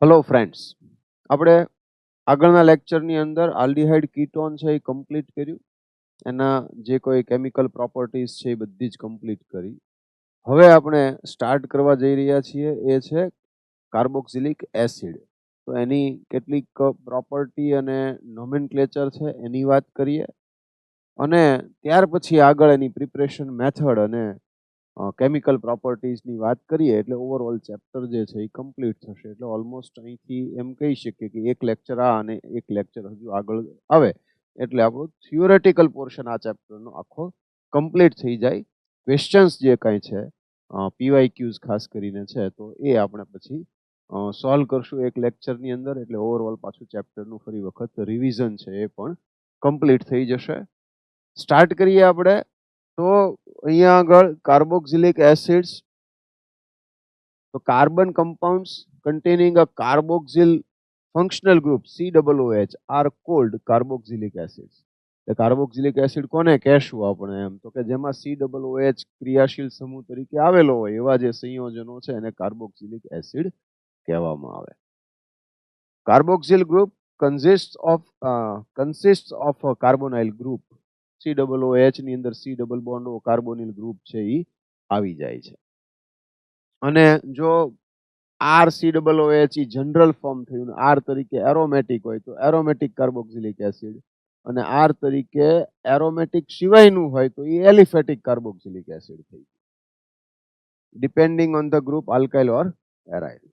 Hello friends, આપણે આગળના લેક્ચરની અંદર આલ્ડીહાઇડ કીટોન છે એ કમ્પ્લીટ કર્યું. એના જે કોઈ કેમિકલ પ્રોપર્ટીઝ છે એ બધી જ કમ્પ્લીટ કરી. હવે આપણે સ્ટાર્ટ કરવા જઈ રહ્યા છીએ એ છે કાર્બોક્સિલિક એસિડ. તો એની કેટલીક પ્રોપર્ટી અને નોમેનક્લેચર છે એની વાત કરીએ, અને ત્યાર પછી આગળ એની પ્રિપરેશન મેથડ અને કેમિકલ પ્રોપર્ટીઝની વાત કરીએ એટલે ઓવરઓલ ચેપ્ટર જે છે એ કમ્પ્લીટ થશે. એટલે ઓલમોસ્ટ અહીંથી એમ કહી શકીએ કે એક લેક્ચર આ અને એક લેક્ચર હજુ આગળ આવે એટલે આપણું થિયોરેટિકલ પોર્શન આ ચેપ્ટરનો આખો કમ્પ્લીટ થઈ જાય. ક્વેશ્ચન્સ જે કાંઈ છે પીવાયક્યુઝ ખાસ કરીને છે તો એ આપણે પછી સોલ્વ કરશું એક લેક્ચરની અંદર. એટલે ઓવરઓલ પાછું ચેપ્ટરનું ફરી વખત રિવિઝન છે એ પણ કમ્પ્લીટ થઈ જશે. સ્ટાર્ટ કરીએ આપણે. તો અહીંયા આગળ કાર્બોક્સિલિક એસિડ્સ, તો carbon compounds containing a carboxyl functional group COOH are called carboxylic acids. Carboxylic acid કોને કહેશું આપણે? એમ તો કે જેમાં COOH ક્રિયાશીલ સમૂહ તરીકે આવેલો હોય એવા જે સંયોજનો છે એને કાર્બોક્સિલિક એસિડ કહેવામાં આવે. Carboxyl group consists of a carbonyl group. COOH ની અંદર C double bond carbonyl group છે એ આવી જાય છે. અને જો RCOOH જનરલ ફોર્મ થયું, R તરીકે એરોમેટિક હોય તો એરોમેટિક કાર્બોક્સિલિક એસિડ, અને R તરીકે એરોમેટિક સિવાયનું હોય તો એ એલિફેટિક કાર્બોક્સિલિક એસિડ થઈ ગયું, depending on the group alkyl or aryl.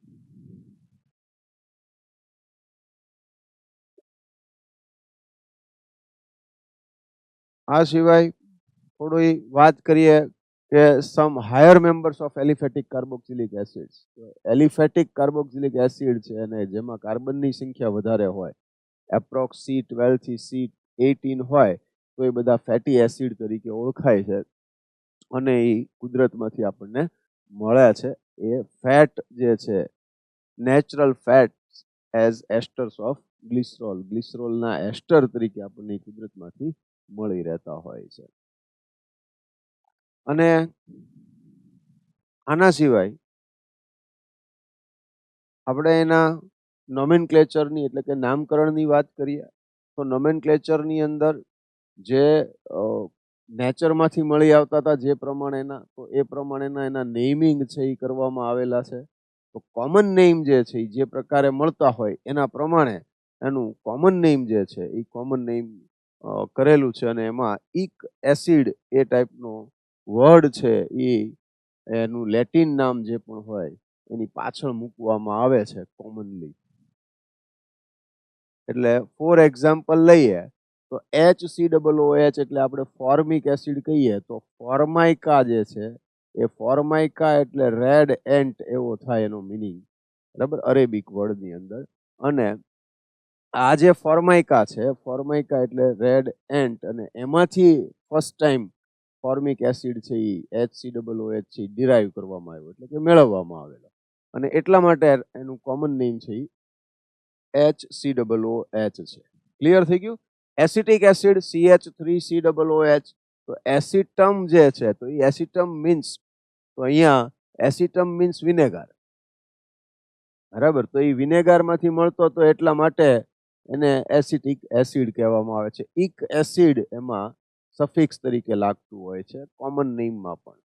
આ સિવાય થોડી વાત કરીએ કે some higher members of aliphatic carboxylic acids. Aliphatic carboxylic acid છે અને જેમાં કાર્બનની સંખ્યા વધારે હોય, એપ્રોક્સ C12 થી C18 હોય તો એ બધા ફેટી એસિડ તરીકે ઓળખાય છે અને એ કુદરતમાંથી આપણને મળે છે. એ ફેટ જે છે natural fat as esters of glycerol, ગ્લિસરોલના એસ્ટર તરીકે આપણને કુદરતમાંથી મળી રહેતા હોય છે. અને આના સિવાય આપણે એના નોમેનક્લેચરની એટલે કે નામકરણની વાત કરીએ તો નોમેનક્લેચરની અંદર જે નેચરમાંથી મળી આવતા હતા જે પ્રમાણેના, તો એ પ્રમાણેના એના નેમિંગ છે એ કરવામાં આવેલા છે. તો કોમન નેમ જે છે એ જે પ્રકારે મળતા હોય એના પ્રમાણે એનું કોમન નેમ જે છે એ કોમન નેમ કરેલું છે, અને એમાં ઇક એસિડ એ ટાઈપનો વર્ડ છે એ એનું લેટિન નામ જે પણ હોય એની પાછળ મૂકવામાં આવે છે કોમનલી. એટલે ફોર એક્ઝામ્પલ લઈએ તો HCOOH એટલે આપણે ફોર્મિક એસિડ કહીએ તો ફોર્માઇકા જે છે એ ફોર્માઇકા એટલે રેડ એન્ટ એવો થાય એનો મિનિંગ, બરાબર, અરેબિક વર્ડની અંદર. અને આ જે ફોર્માઇકા છે, ફોર્માઇકા એટલે રેડ એન્ટ, અને એમાંથી ફર્સ્ટ ટાઈમ ફોર્મિક એસિડ છે એ HCOOH છે ડિરાઈવ કરવામાં આવ્યો એટલે કે મેળવવામાં આવેલો, અને એટલા માટે એનું કોમન નેમ છે HCOOH છે. ક્લિયર થઈ ગયું? એસિટિક એસિડ CH3COOH, તો એસિટમ જે છે તો એ એસિટમ મીન્સ, તો અહીંયા એસિટમ મીન્સ વિનેગર, બરાબર. તો એ વિનેગરમાંથી મળતો તો એટલા માટે એને એસિટિક એસિડ કહેવામાં આવે છે. ઇક એસિડ એમાં સફિક્સ તરીકે લાગતું હોય છે કોમન નેમમાં પણ.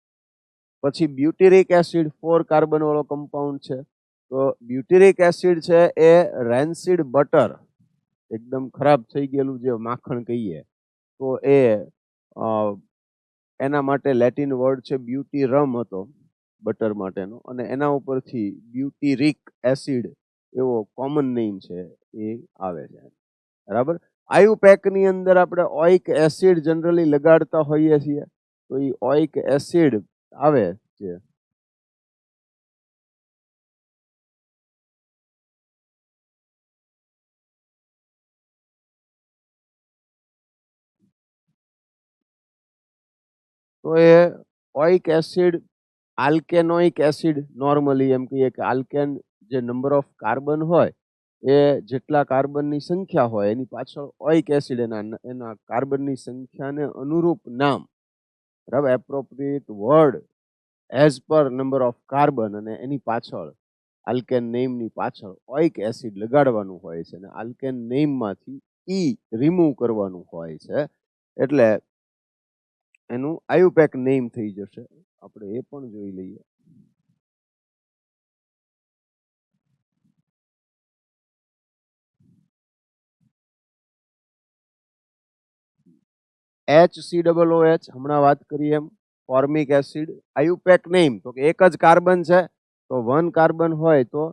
પછી બ્યુટેરિક એસિડ 4 કાર્બન વાળો કમ્પાઉન્ડ છે. તો બ્યુટેરિક એસિડ છે એ રેન્સિડ બટર, એકદમ ખરાબ થઈ ગયેલું જે માખણ કહીએ તો એ એના માટે લેટિન વર્ડ છે બ્યુટીરમ હતો બટર માટેનો, અને એના ઉપરથી બ્યુટેરિક એસિડ એવો કોમન નેમ છે એ આવે છે, બરાબર. આયુપેકની અંદર આપણે ઓઇક એસિડ જનરલી લગાડતા હોઈએ છીએ, તો એ ઓઇક એસિડ આવે છે. તો એ ઓઇક એસિડ આલ્કેનોઇક એસિડ, નોર્મલી એમ કહીએ કે આલ્કેન જે નંબર ઓફ કાર્બન હોય એ જેટલા કાર્બનની સંખ્યા હોય એની પાછળ ઓઇક એસિડ એના કાર્બનની સંખ્યાને અનુરૂપ નામ, બરાબર, appropriate word as per number of carbon, અને એની પાછળ આલ્કેન નેમની પાછળ ઓઇક એસિડ લગાડવાનું હોય છે અને આલ્કેન નેમમાંથી ઈ રિમૂવ કરવાનું હોય છે, એટલે એનું આયુપેક નેમ થઈ જશે. આપણે એ પણ જોઈ લઈએ. HCOOH હમણાં વાત કરી એમ ફોર્મિક એસિડ આયુપેક નેમ, તો કે એક જ કાર્બન છે તો 1 કાર્બન હોય તો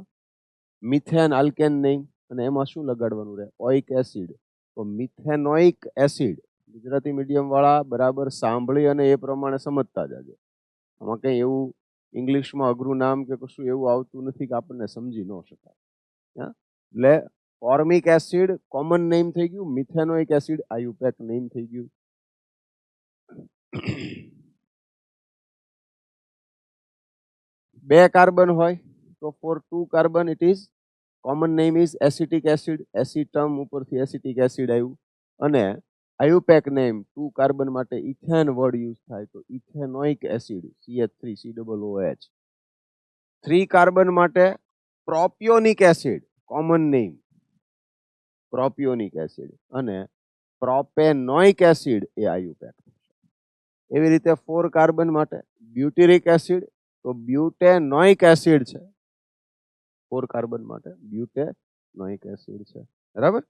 મિથેન આલ્કેન નેમ, અને એમાં શું લગાડવાનું રહે? ઓઇક એસિડ. તો મિથેનોઇક એસિડ. ગુજરાતી મીડિયમ વાળા બરાબર સાંભળી અને એ પ્રમાણે સમજતા જાજો. આમાં કંઈ એવું ઇંગ્લિશમાં અઘરું નામ કે કશું એવું આવતું નથી કે આપણને સમજી ન શકાય. એટલે ફોર્મિક એસિડ કોમન નેમ થઈ ગયું, મિથેનોઇક એસિડ આયુપેક નેમ થઈ ગયું. બે કાર્બન હોય તો four 2 carbon it is common name is acetic acid. Acetum ઉપરથી એસિટિક એસિડ આવ્યું. અને આયુપેક નેમ 2 કાર્બન માટે ઇથેન વર્ડ યુઝ થાય તો ઇથેનોઇક એસિડ CH3COOH. 3 કાર્બન માટે propionic acid common name propionic acid, અને પ્રોપેનોઇક એસિડ એ આયુપેક. એવી રીતે 4 કાર્બન માટે બ્યુટેરિક એસિડ તો બ્યુટેનોઇક એસિડ છે. 4 કાર્બન માટે બ્યુટેનોઇક એસિડ છે. બરાબર.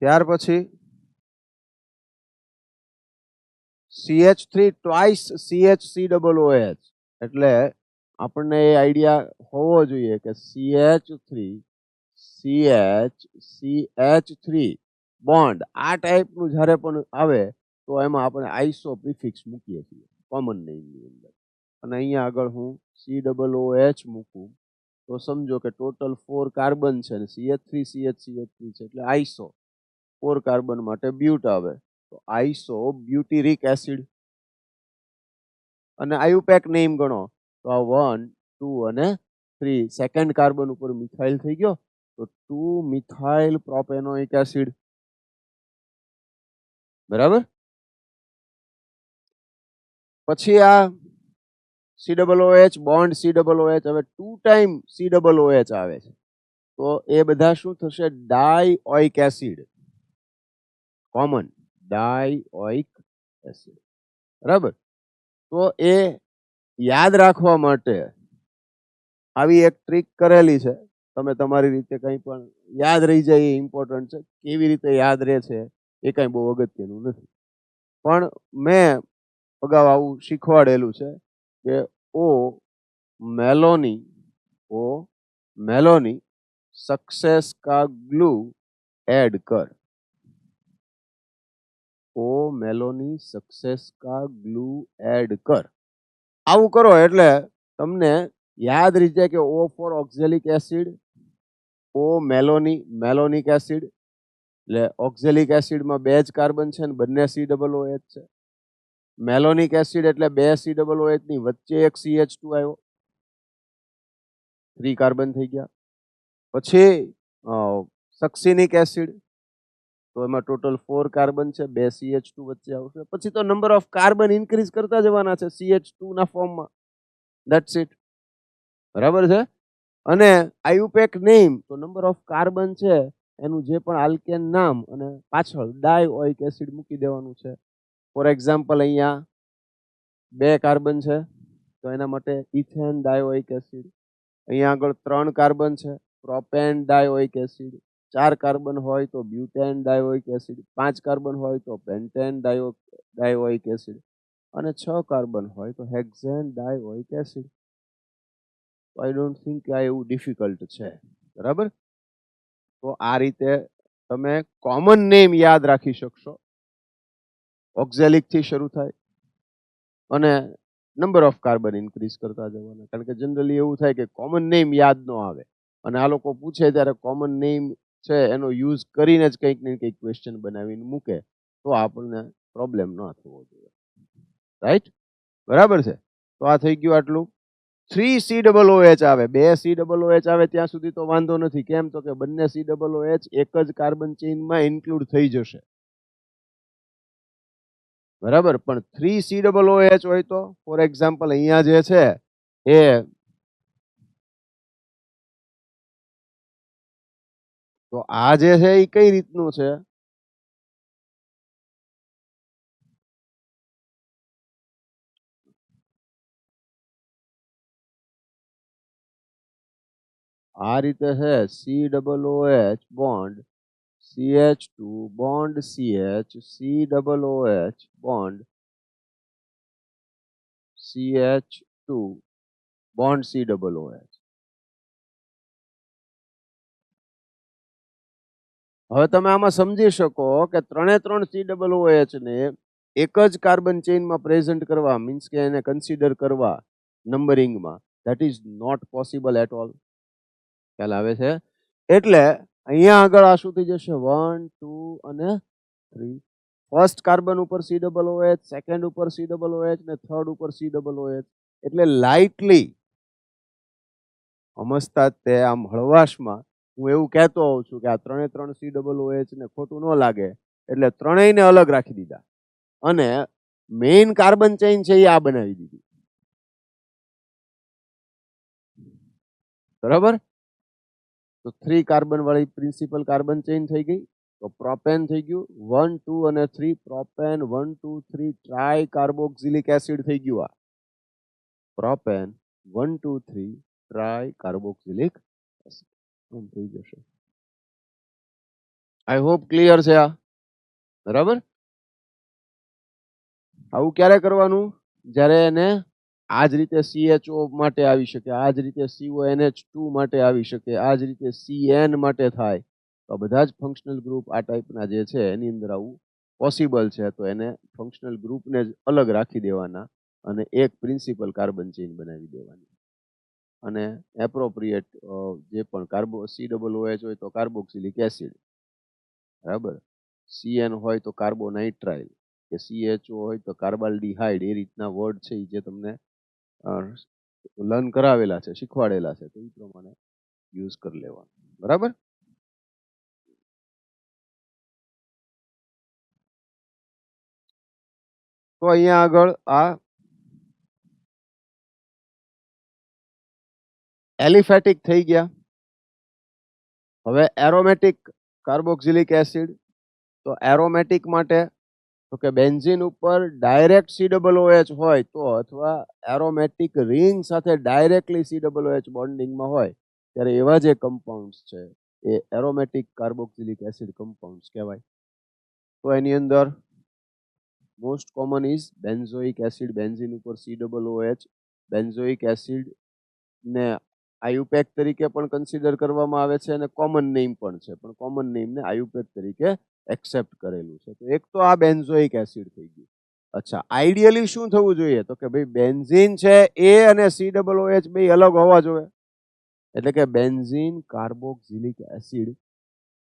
ત્યાર પછી CH3 ટ્વાઇસ CHCOOH, એટલે આપણને એ આઈડિયા હોવો જોઈએ કે CH3 બોન્ડ આ ટાઈપનું જ્યારે પણ આવે તો એમાં આપણે આઈસો પ્રિફિક્સ મૂકીએ છીએ કોમન નેમની અંદર. અને અહીંયા આગળ હું COOH મૂકું તો સમજો કે ટોટલ 4 કાર્બન છે ને CH3 છે, એટલે આઈસો 4 કાર્બન માટે બ્યુટ આવે તો આઈસો બ્યુટેરિક એસિડ. અને આયુપેક નેમ ગણો તો આ 1, 2 અને 3 સેકન્ડ કાર્બન ઉપર મિથાઇલ થઈ ગયો તો 2 મિથાઇલ પ્રોપેનોઇક એસિડ. બરાબર. પછી આ COOH બોન્ડ COOH હવે 2 ટાઈમ COOH આવે છે તો એ બધા શું થશે? Dioic acid. Common dioic acid. બરાબર. તો એ યાદ રાખવા માટે આવી એક ટ્રીક કરેલી છે. તમે તમારી રીતે કંઈ પણ યાદ રહી જાય એ ઇમ્પોર્ટન્ટ છે. કેવી રીતે યાદ રહે છે એ કંઈ બહુ અગત્યનું નથી, પણ મેં અગાઉ આવું શીખવાડેલું છે કે ઓ મેલોની सक्सेस का ग्लू ऐड कर. ઓ મેલોની सक्सेस का ग्लू ऐड कर. આવું કરો એટલે તમને યાદ રહી જાય કે ઓ ફોર ઓક્ઝેલિક એસિડ, ઓ મેલોનિક એસિડ, એટલે ઓક્ઝેલિક એસિડમાં 2 જ કાર્બન છે ને બંને COOH છે. મેલોનિક એસિડ એટલે 2 COOH ની વચ્ચે એક CH2 આવ્યો, 3 કાર્બન થઈ ગયા. પછી સક્સિનિક એસિડ તો એમાં ટોટલ 4 કાર્બન છે, 2 CH2 વચ્ચે આવશે. પછી તો નંબર ઓફ કાર્બન ઇન્ક્રીઝ કરતા જવાના છે CH2 ના ફોર્મમાં. That's it. બરાબર છે. અને આયુપેક નેમ તો નંબર ઓફ કાર્બન છે એનું જે પણ આલ્કેન નામ અને પાછળ ડાઇઓઇક એસિડ મૂકી દેવાનું છે. ફોર એક્ઝામ્પલ અહીંયા 2 કાર્બન છે તો એના માટે ઇથેન ડાઇઓઇક એસિડ. અહીંયા આગળ 3 કાર્બન છે પ્રોપેન ડાઇઓઇક એસિડ. 4 કાર્બન હોય તો બ્યુટેન ડાઇઓઇક એસિડ. 5 કાર્બન હોય તો પેન્ટેન ડાઇઓઇક એસિડ. અને 6 કાર્બન હોય તો hexane dioic acid. I don't think કે આ એવું ડિફિકલ્ટ છે. બરાબર. તો આ રીતે તમે કોમન નેમ યાદ રાખી શકશો. ઓક્ઝેલિક થી શરૂ થાય અને નંબર ઓફ કાર્બન ઇન્ક્રીઝ કરતા જવાના. કારણ કે જનરલી એવું થાય કે કોમન નેમ યાદ ન આવે અને આ લોકો પૂછે ત્યારે કોમન નેમ છે એનો યુઝ કરીને જ કંઈક ને કંઈક ક્વેશ્ચન બનાવીને મૂકે તો આપણને પ્રોબ્લેમ ન થવો જોઈએ. રાઈટ. બરાબર છે. તો આ થઈ ગયું આટલું. 3 COOH આવે, 2 COOH આવે ત્યાં સુધી તો વાંધો નથી. કેમ તો કે બંને COOH એક જ કાર્બન ચેઇનમાં ઇન્ક્લુડ થઈ જશે. બરાબર, પણ 3COOH હોય તો ફોર એક્ઝામ્પલ અહીંયા જે છે એ તો આ જે છે એ કઈ રીતનું છે? આ રીતે છે COOH bond CH2 bond CH COOH bond CH2 bond COOH. હવે તમે આમાં સમજી શકો કે ત્રણે ત્રણ COOH ને એક જ કાર્બન ચેઇનમાં પ્રેઝન્ટ કરવા મીન્સ કે એને કન્સિડર કરવા નંબરિંગમાં that is not possible at all. ખ્યાલ આવે છે? એટલે અહીંયા આગળ આ શું થઈ જશે 1 2 અને 3. ફર્સ્ટ કાર્બન ઉપર COOH, સેકન્ડ ઉપર COOH ને થર્ડ ઉપર COOH. એટલે લાઇટલી સમજતા તે આમ હળવાશમાં હું એવું કહેતો હોઉં છું કે આ ત્રણે ત્રણ COOH ને ખોટું ન લાગે એટલે ત્રણેયને અલગ રાખી દીધા અને મેઇન કાર્બન ચેઇન છે એ આ બનાવી દીધી. બરાબર? તો 3 કાર્બન વાળી પ્રિન્સિપલ કાર્બન ચેઇન થઈ ગઈ. તો પ્રોપેન થઈ ગયું 1 2 અને 3 પ્રોપેન 1 2 3 ટ્રાય કાર્બોક્સિલિક એસિડ થઈ ગયું. આ પ્રોપેન 1 2 3 ટ્રાય કાર્બોક્સિલિક એસિડ થઈ જશે. આઈ હોપ ક્લિયર છે આ. બરાબર? આવું ક્યારે કરવાનું? જ્યારે એને આ જ રીતે CHO માટે આવી શકે, આ જ રીતે CONH2 માટે આવી શકે, આ જ રીતે CN માટે થાય. તો બધા જ ફંક્શનલ ગ્રુપ આ ટાઈપના જે છે એની અંદર આવું પોસિબલ છે. તો એને ફંક્શનલ ગ્રુપને જ અલગ રાખી દેવાના અને એક પ્રિન્સિપલ કાર્બન ચેઇન બનાવી દેવાની અને એપ્રોપ્રિએટ જે પણ COOH હોય તો કાર્બોક્સિલિક એસિડ, બરાબર, CN હોય તો કાર્બોનાઇટ્રાઇલ કે CHO હોય તો કાર્બાલ્ડિહાઇડ, એ રીતના વર્ડ છે જે તમને લર્ન કરાવેલા છે, શીખવાડેલા છે, તો એ પ્રમાણે યુઝ કરી લેવાનું. બરાબર? તો અહીંયા આગળ આ એલિફેટિક થઈ ગયા. હવે એરોમેટિક કાર્બોક્સિલિક એસિડ. તો એરોમેટિક માટે તો કે બેન્ઝીન ઉપર ડાયરેક્ટ COOH હોય તો અથવા એરોમેટિક રિંગ સાથે ડાયરેક્ટલી COOH બોન્ડિંગમાં હોય ત્યારે એવા જે કમ્પાઉન્ડ્સ છે એ એરોમેટિક કાર્બોક્સિલિક એસિડ કમ્પાઉન્ડ્સ કહેવાય. તો એની અંદર most common is benzoic acid. Benzene ઉપર COOH. બેન્ઝોઇક એસિડ ને આયુપેક તરીકે પણ કન્સિડર કરવામાં આવે છે અને કોમન નેમ પણ છે, પણ કોમન નેમને આયુપેક તરીકે એક્સેપ્ટ કરેલું છે. તો એક તો આ બેન્ઝોઇક એસિડ થઈ ગયું. અચ્છા, આઈડિયલી શું થવું જોઈએ? તો કે ભાઈ બેન્ઝીન છે એ અને COOH બે અલગ હોવા જોઈએ. એટલે કે બેન્ઝીન કાર્બોક્સિલિક એસિડ,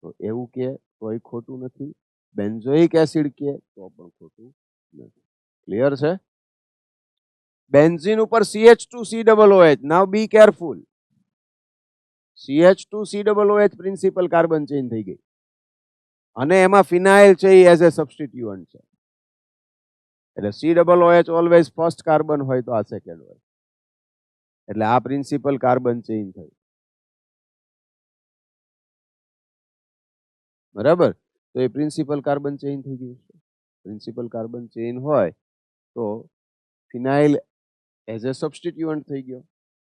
તો એવું કે તોય ખોટું નથી, બેન્ઝોઇક એસિડ કે તો પણ ખોટું નથી. ક્લિયર છે? બેન્ઝીન ઉપર CH2COOH. Now be careful. CH2COOH principal carbon chain થઈ ગઈ અને એમાં ફિનાઇલ છે એ એઝ એ સબસ્ટિટ્યુઅન્ટ છે. એટલે COOH ઓલવેઝ ફર્સ્ટ કાર્બન હોય તો આ સેકન્ડ હોય. એટલે આ પ્રિન્સિપલ કાર્બન ચેઇન થઈ. બરાબર? તો એ પ્રિન્સિપલ કાર્બન ચેઇન થઈ ગયું છે. પ્રિન્સિપલ કાર્બન ચેઇન હોય તો ફિનાઇલ એઝ એ સબસ્ટિટ્યુઅન્ટ થઈ ગયો,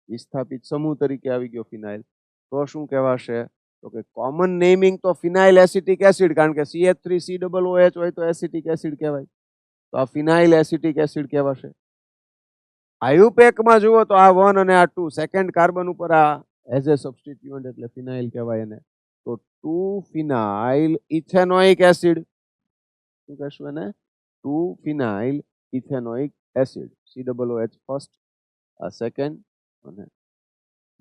વિસ્થાપિત સમૂહ તરીકે આવી ગયો ફિનાઇલ. તો શું કહેવાશે? તો કે કોમન નેમિંગ તો ફિનાઇલ એસિટિક એસિડ, કારણ કે CH3COOH હોય તો એસિટિક એસિડ કહેવાય. તો આ ફિનાઇલ એસિટિક એસિડ કહેવાશે. આયુપેકમાં જુઓ તો આ 1 અને આ 2 સેકન્ડ કાર્બન ઉપર આ એઝ એ સબસ્ટિટ્યુઅન્ટ એટલે ફિનાઇલ કહેવાય એને. તો 2 ફિનાઇલ ઇથેનોઇક એસિડ. શું કહેશું એને? 2 ફિનાઇલ ઇથેનોઇક એસિડ. COOH ફર્સ્ટ, આ સેકન્ડ. અને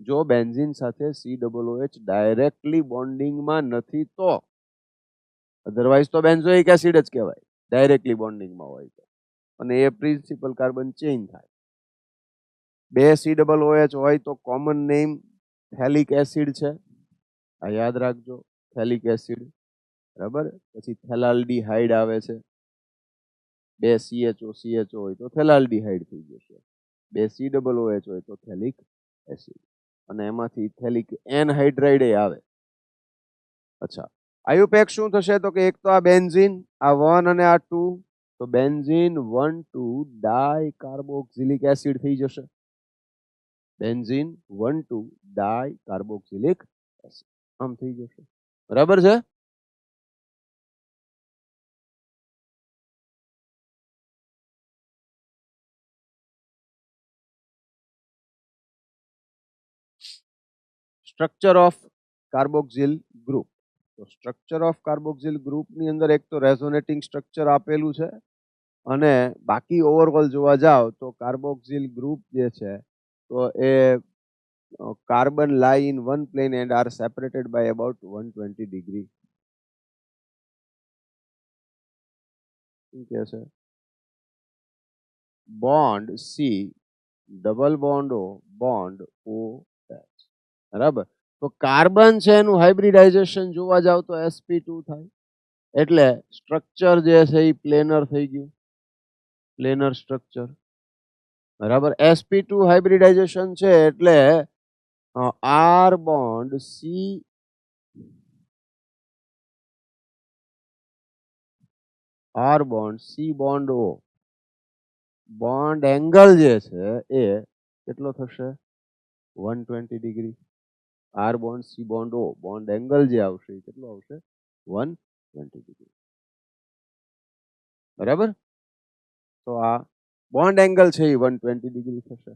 જો બેન્ઝીન સાથે COOH ડાયરેક્ટલી બોન્ડિંગમાં નથી તો, અધરવાઇઝ તો બેન્ઝોઇક એસિડ જ કહેવાય ડાયરેક્ટલી બોન્ડિંગમાં હોય તો, અને એ પ્રિન્સિપલ કાર્બન ચેઇન થાય. બે COOH હોય તો કોમન નેમ થેલિક એસિડ છે, આ યાદ રાખજો, થેલિક એસિડ. બરાબર? પછી થેલાલ્ડીહાઇડ આવે છે. બે CHO હોય તો થેલાલ્ડિહાઇડ થઈ જશે, બે COOH હોય તો થેલિક એસિડ, અને એમાંથી થેલિક એનહાઇડ્રાઇડ આવે. અચ્છા, આયુપેક શું થશે તો કે એક તો આ બેન્ઝીન, આ 1 અને આ 2, તો બેન્ઝીન 1,2 ડાયકાર્બોક્સિલિક એસિડ થઈ જશે. બેન્ઝીન 1,2 ડાયકાર્બોક્સિલિક એસિડ આમ થઈ જશે. બરાબર છે. Structure of carboxyl group. તો સ્ટ્રક્ચર ઓફ કાર્બોક્સિલ ગ્રુપની અંદર એક તો રેઝોનેટિંગ સ્ટ્રક્ચર આપેલું છે, અને બાકી ઓવરઓલ જોવા જાવ તો કાર્બોક્સિલ ગ્રુપ જે છે તો એ carbon lie in one plane and are separated by about 120 degree. શું કહે છે? Bond C, double bond O, bond O H. બરાબર. તો કાર્બન છે એનું હાઇબ્રિડાઇઝેશન જોવા જાવ તો sp2 થાય, એટલે સ્ટ્રક્ચર જે છે એ પ્લેનર થઈ ગયું, પ્લેનર સ્ટ્રક્ચર. બરાબર. sp2 હાઇબ્રિડાઇઝેશન છે એટલે R bond C, R bond C bond O, bond angle જે છે એ કેટલો થશે? 120 degree. R bond C bond O, bond angle જે આવશે એ કેટલો આવશે? 120 ડિગ્રી. બરાબર. તો આ બોન્ડ એંગલ છે એ 120 ડિગ્રી થશે.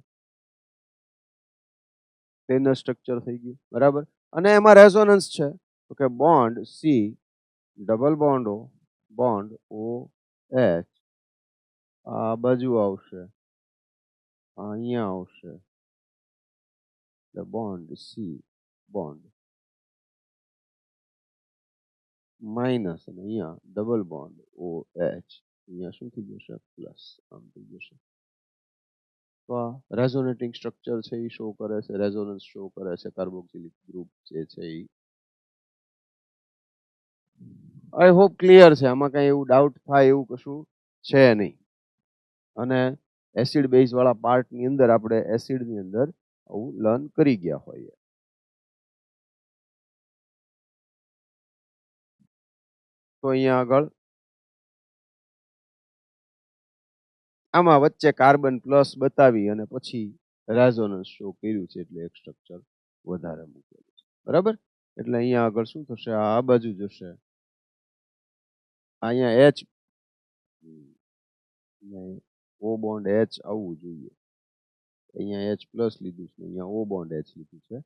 પ્લેનર સ્ટ્રક્ચર થઈ ગયું. બરાબર. અને એમાં રેઝોનન્સ છે તો કે bond C, double bond O, bond O H આ બાજુ આવશે, અહીંયા આવશે, એટલે બોન્ડ સી બોન્ડ માઇનસ, અને અહીંયા ડબલ બોન્ડ ઓ એચ, અહીંયા શું થઈ જશે? પ્લસ. આમ થઈ જશે. તો આ રેઝોનેટિંગ સ્ટ્રક્ચર છે એ શો કરે છે, રેઝોનન્સ શો કરે છે કાર્બોક્સિલિક ગ્રુપ જે છે એ. આઈ હોપ ક્લિયર છે, આમાં કઈ એવું ડાઉટ થાય એવું કશું છે નહીં. અને એસિડ બેઝ વાળા પાર્ટની અંદર આપણે એસિડની અંદર આવું લર્ન કરી ગયા હોઈએ. તો અહીંયા આગળ આમાં વચ્ચે કાર્બન પ્લસ બતાવી અને પછી રેઝોનન્સ શો કર્યું છે, એટલે એક સ્ટ્રક્ચર વધારે મૂકેલું છે. બરાબર. એટલે અહીંયા આગળ શું થશે? આ બાજુ જશે, અહીંયા એચ, ઓ બોન્ડ એચ આવવું જોઈએ, અહીંયા એચ પ્લસ લીધું છે, અહીંયા ઓ બોન્ડ એચ લીધું છે,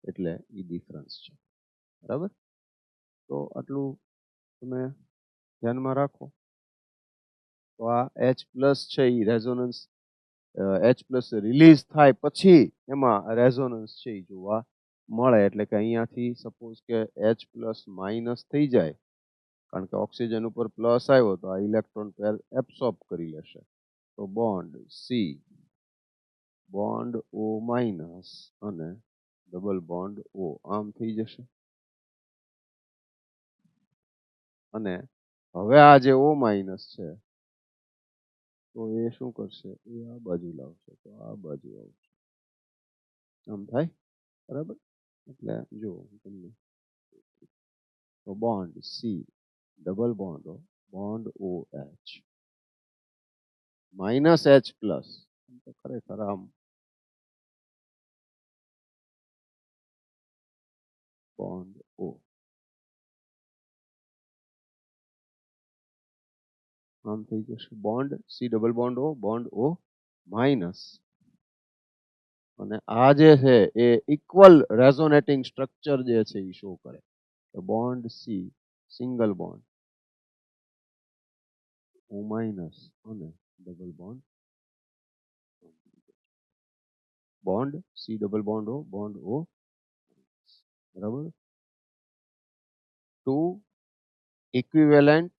એટલે એ ડિફરન્સ છે. બરાબર. તો આટલું તમે ધ્યાનમાં રાખો. તો આ એચ પ્લસ છે એ રેઝોનન્સ, એચ પ્લસ રિલીઝ થાય પછી એમાં રેઝોનન્સ છે એ જોવા મળે. એટલે કે અહીંયાથી સપોઝ કે એચ પ્લસ માઇનસ થઈ જાય, કારણ કે ઓક્સિજન ઉપર પ્લસ આવ્યો તો આ ઇલેક્ટ્રોન પેર એબ્સોર્બ કરી લેશે, તો bond C, bond O minus અને ડબલ બોન્ડ ઓ આમ થઈ જશે. અને હવે આ જે ઓ માઇનસ છે તો એ શું કરશે? એ આ બાજુ લાવશે, તો આ બાજુ આવશે, આમ થાય. બરાબર. એટલે જો તમને તો bond C, double bond O, bond O H minus H plus, ખરેખર આમ બોન્ડ ઓ આમ થઈ જશે, bond C double bond O, bond O minus, અને આ જે છે એ ઇક્વલ રેઝોનેટિંગ સ્ટ્રક્ચર જે છે એ શો કરે. તો bond C single bond O minus અને double bond, bond C double bond O, bond O. બરાબર. Two equivalent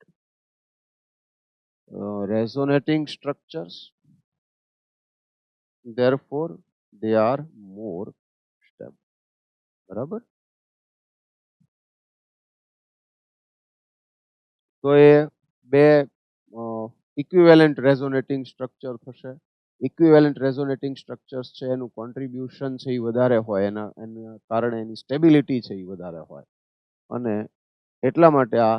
resonating structures, therefore they are more stable. બરાબર. તો એ બે ઇક્વિવેલન્ટ રેઝોનેટિંગ સ્ટ્રક્ચર થશે. ઇક્વિવેલન્ટ રેઝોનેટિંગ સ્ટ્રક્ચર્સ છે એનું કોન્ટ્રીબ્યુશન છે એ વધારે હોય, એના કારણે એની સ્ટેબિલિટી છે એ વધારે હોય, અને એટલા માટે આ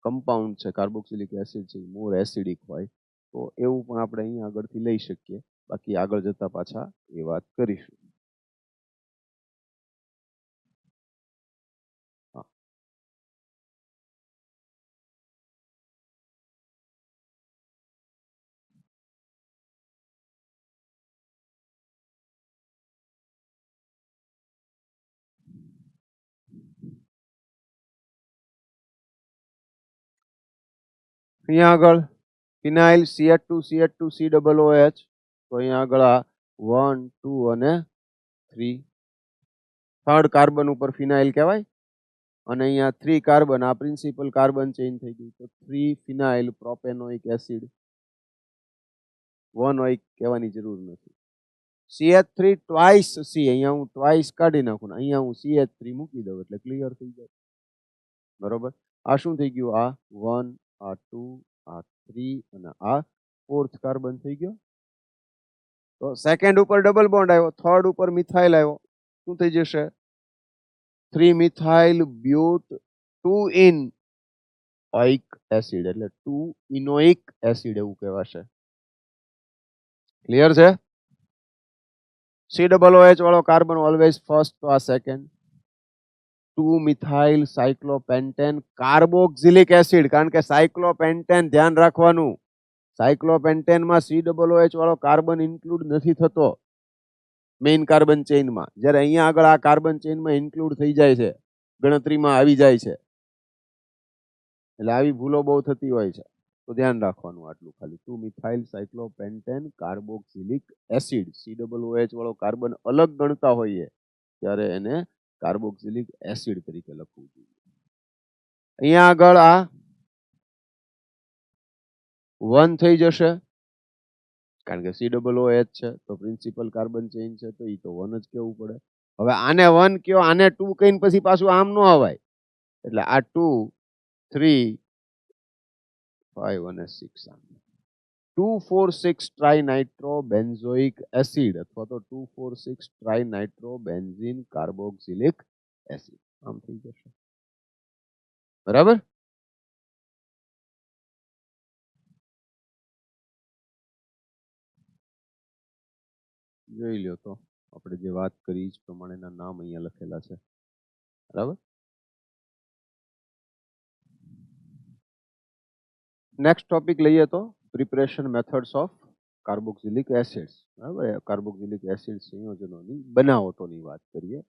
કમ્પાઉન્ડ છે કાર્બોક્સિલિક એસિડ છે મોર એસિડિક હોય. તો એવું પણ આપણે અહીંયા આગળથી લઈ શકીએ. બાકી આગળ જતા પાછા એ વાત કરીશું. અહીંયા આગળ ફિનાઇલ CH2 COOH, તો અહીંયા આગળ આ 1 2 અને 3 થર્ડ કાર્બન ઉપર ફિનાઇલ કહેવાય, અને અહીંયા 3 કાર્બન, આ પ્રિન્સિપલ કાર્બન ચેઇન થઈ ગઈ, તો 3 ફિનાઇલ પ્રોપેનોઇક એસિડ. 1 ઓઇક કહેવાની જરૂર નથી. CH3 ટ્વાઇસ C, અહીંયા હું ટ્વાઇસ કાઢી નાખું, અહીંયા હું CH3 મૂકી દઉં એટલે ક્લિયર થઈ જાય. બરોબર. આ શું થઈ ગયું? આ 1, આ 2, આ 3 અને આ ફોર્થ કાર્બન થઈ ગયો. તો સેકન્ડ ઉપર ડબલ બોન્ડ આવ્યો, થર્ડ ઉપર મિથાઇલ આવ્યો, શું થઈ જશે? 3 મિથાઇલ બ્યુટ 2 ઇન ઓઇક એસિડ, એટલે 2 ઇનોઇક એસિડ એવું કહેવાશે. ક્લિયર છે? COOH વાળો કાર્બન ઓલવેઝ ફર્સ્ટ, તો આ second. 2 methyl cyclopentane carboxylic acid, કારણ કે સાયક્લોપેન્ટેન ધ્યાન રાખવાનું, સાયક્લોપેન્ટેનમાં COOH વાળો કાર્બન ઇન્ક્લુડ નથી થતો મેઇન કાર્બન ચેઇનમાં, જ્યારે અહીંયા આગળ આ કાર્બન ચેઇનમાં ઇન્ક્લુડ થઈ જાય છે, ગણતરીમાં આવી જાય છે. એટલે આવી ભૂલો બહુ થતી હોય છે, તો ધ્યાન રાખવાનું આટલું ખાલી. 2 methyl cyclopentane carboxylic acid, COOH વાળો કાર્બન અલગ ગણતા હોઈએ ત્યારે એને કાર્બોક્સિલિક એસિડ તરીકે લખવું જોઈએ. અહીંયા આગળ આ 1 થઈ જશે, કારણ કે COOH છે તો પ્રિન્સિપલ કાર્બન ચેઇન છે, તો એ તો 1 જ કહેવું પડે. હવે આને 1 કયો, આને 2 કહીને પછી પાછું આમ ન અવાય, એટલે આ 2 3 5 અને 6 2,4,6 ટ્રાઇનાઇટ્રો બેન્ઝોઇક એસિડ, અથવા તો 2,4,6 ટ્રાઇનાઇટ્રો બેન્ઝીન કાર્બોક્સિલિક એસિડ આમ થઈ જશે. બરાબર? જોઈ લો, તો આપણે જે વાત કરી એ પ્રમાણેના નામ અહીંયા લખેલા છે. બરાબર? નેક્સ્ટ ટોપિક લઈએ તો preparation methods of carboxylic acids. બરાબર? કાર્બોક્સિલિક એસિડ સંયોજનોની બનાવટોની વાત કરીએ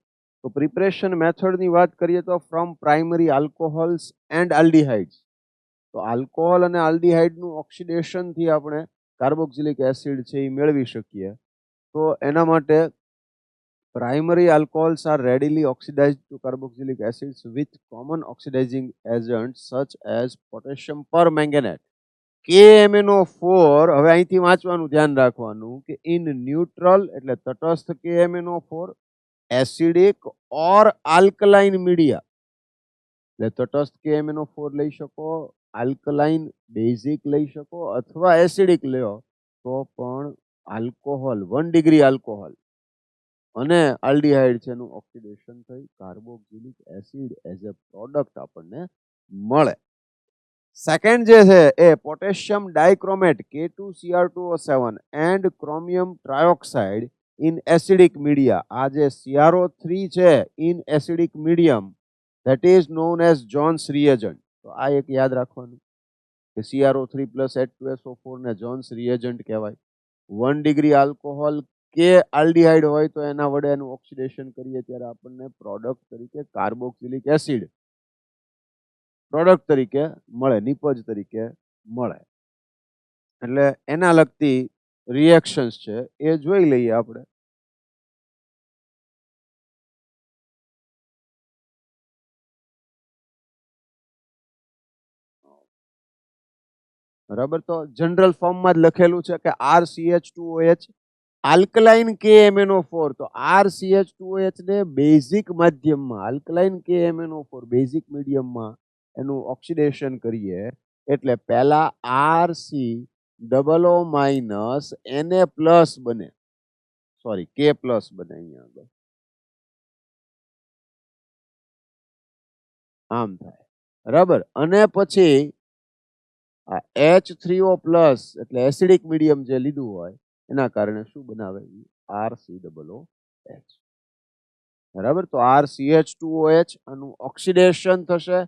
તો પ્રિપરેશન મેથડની વાત કરીએ તો ફ્રોમ પ્રાઇમરી આલ્કોહોલ્સ એન્ડ આલ્ડીહાઇડ્સ. તો આલ્કોહોલ અને આલ્ડીહાઇડનું ઓક્સિડેશનથી આપણે કાર્બોક્સિલિક એસિડ છે એ મેળવી શકીએ. તો એના માટે primary alcohols are readily oxidized to carboxylic acids with common oxidizing agents such as potassium permanganate. KMnO4, હવે અહીંથી વાંચવાનું ધ્યાન રાખવાનું કે in neutral એટલે તટસ્થ KMnO4, acidic or alkaline media, એટલે તટસ્થ KMnO4 લઈ શકો, alkaline basic લઈ શકો, અથવા acidic લ્યો તો પણ આલ્કોહોલ 1 ડિગ્રી આલ્કોહોલ અને આલ્ડીહાઇડ છે એનું ઓક્સિડેશન થઈ carboxylic acid as a product આપણને મળે. સેકન્ડ જે છે એ potassium dichromate K2Cr2O7 and chromium trioxide in acidic media. આ જે CrO3 છે in acidic medium, that is known as Jones reagent. તો આ એક યાદ રાખવાનું કે CrO3 પ્લસ H2SO4 ને જોન્સ રિએજન્ટ કહેવાય. 1 ડિગ્રી આલ્કોહોલ કે આલ્ડીહાઇડ હોય તો એના વડે એનું ઓક્સિડેશન કરીએ ત્યારે આપણને પ્રોડક્ટ તરીકે કાર્બોક્સિલિક એસિડ પ્રોડક્ટ તરીકે મળે, નિપજ તરીકે મળે. એટલે એના લગતી રિએક્શન્સ છે એ જોઈ લઈએ આપણે. બરાબર? તો જનરલ ફોર્મમાં જ લખેલું છે કે RCH2OH આલ્કલાઇન KMnO4. તો RCH2OH ને બેઝિક માધ્યમમાં આલ્કલાઇન KMnO4 બેઝિક મીડિયમમાં એનું ઓક્સિડેશન કરીએ એટલે પહેલા RC double O minus Na plus બને, સોરી K પ્લસ બને અહીંયા આગળ, આમ થાય બરાબર. અને પછી આ H3O પ્લસ એટલે એસિડિક મીડિયમ જે લીધું હોય એના કારણે શું બનાવે RCOOH બરાબર. તો RCH2OH આનું ઓક્સિડેશન થશે.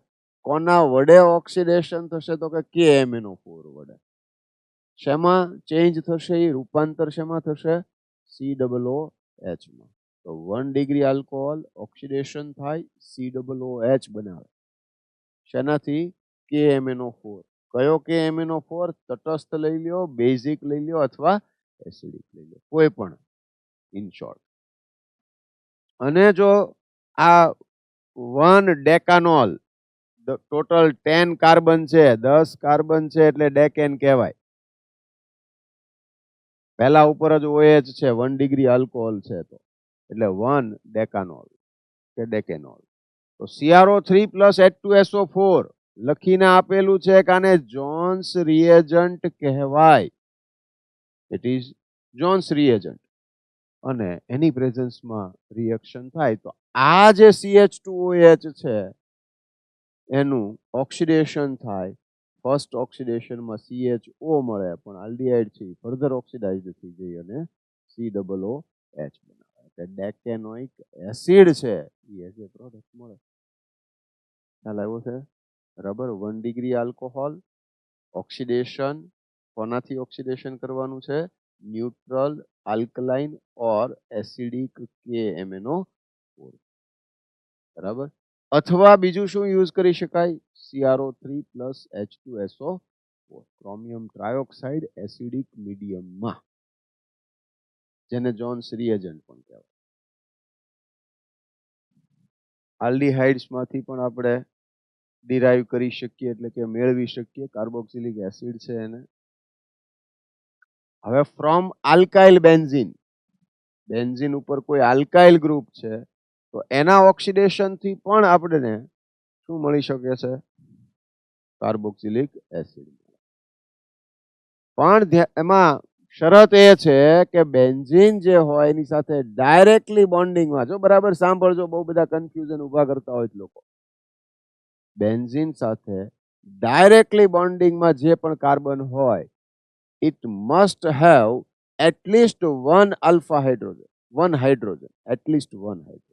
કોના વડે ઓક્સિડેશન થશે તો કે KMnO4 વડે. શેમાં ચેન્જ થશે? એ રૂપાંતર શેમાં થશે? COOH માં. તો 1 ડિગ્રી આલ્કોહોલ ઓક્સિડેશન થાય, COOH બનાવે. શેનાથી? KMnO4. કયો KMnO4? તટસ્થ લઈ લ્યો, બેઝિક લઈ લ્યો અથવા એસિડિક લઈ લ્યો, કોઈ પણ ઇન શોર્ટ. અને જો આ 1 ડેકાનોલ ટોટલ 10 કાર્બન છે, 10 કાર્બન છે એટલે ડેકેન કહેવાય. પહેલા ઉપર જ OH છે, 1 ડિગ્રી આલ્કોહોલ છે તો એટલે 1 ડેકાનોલ કે ડેકેનોલ. તો CrO3 પ્લસ H2SO4 લખીને આપેલું છે કે આને જોન્સ રિએજન્ટ કહેવાય. It is Jones reagent. અને એની પ્રેઝન્સમાં રિએક્શન થાય તો આ જે CH2OH છે એનું ઓક્સિડેશન થાય. ફર્સ્ટ ઓક્સિડેશનમાં CHO મળે, પણ આલ્ડીહાઇડ છે ફર્ધર ઓક્સિડાઇઝ થઈ જઈ અને COOH બનાવે. એટલે ડેકેનોઇક એસિડ છે એ એઝ એ પ્રોડક્ટ મળે. ખ્યાલ આવ્યો છે? બરાબર. 1 ડિગ્રી આલ્કોહોલ ઓક્સિડેશન, કોનાથી ઓક્સિડેશન કરવાનું છે? ન્યુટ્રલ, આલ્કલાઇન ઓર એસિડિક KMnO4. બરાબર. અથવા બીજું શું યુઝ કરી શકાય? CrO3 plus H2SO4 chromium trioxide acidic મીડિયમમાં, જેને જોન્સ રિએજન્ટ પણ કહેવાય. આલ્ડીહાઇડ્સ માંથી પણ આપણે ડિરાઈવ કરી શકીએ, એટલે કે મેળવી શકીએ. કાર્બોક્સિલિક એસિડ છે એને. હવે ફ્રોમ આલ્કાઇલ બેન્ઝીન, બેન્ઝીન ઉપર કોઈ આલ્કાઇલ ગ્રુપ છે તો એના ઓક્સિડેશન થી પણ આપણને શું મળી શકે છે? Carboxylic acid. પણ એમાં શરત એ છે કે બેન્ઝીન જે હોય એની સાથે ડાયરેક્ટલી બોન્ડિંગમાં, જો બરાબર સાંભળજો, બહુ બધા કન્ફ્યુઝન ઉભા કરતા હોય લોકો. બેન્ઝીન સાથે ડાયરેક્ટલી બોન્ડિંગમાં જે પણ કાર્બન હોય, it must have at least one alpha hydrogen, one hydrogen, at least one hydrogen.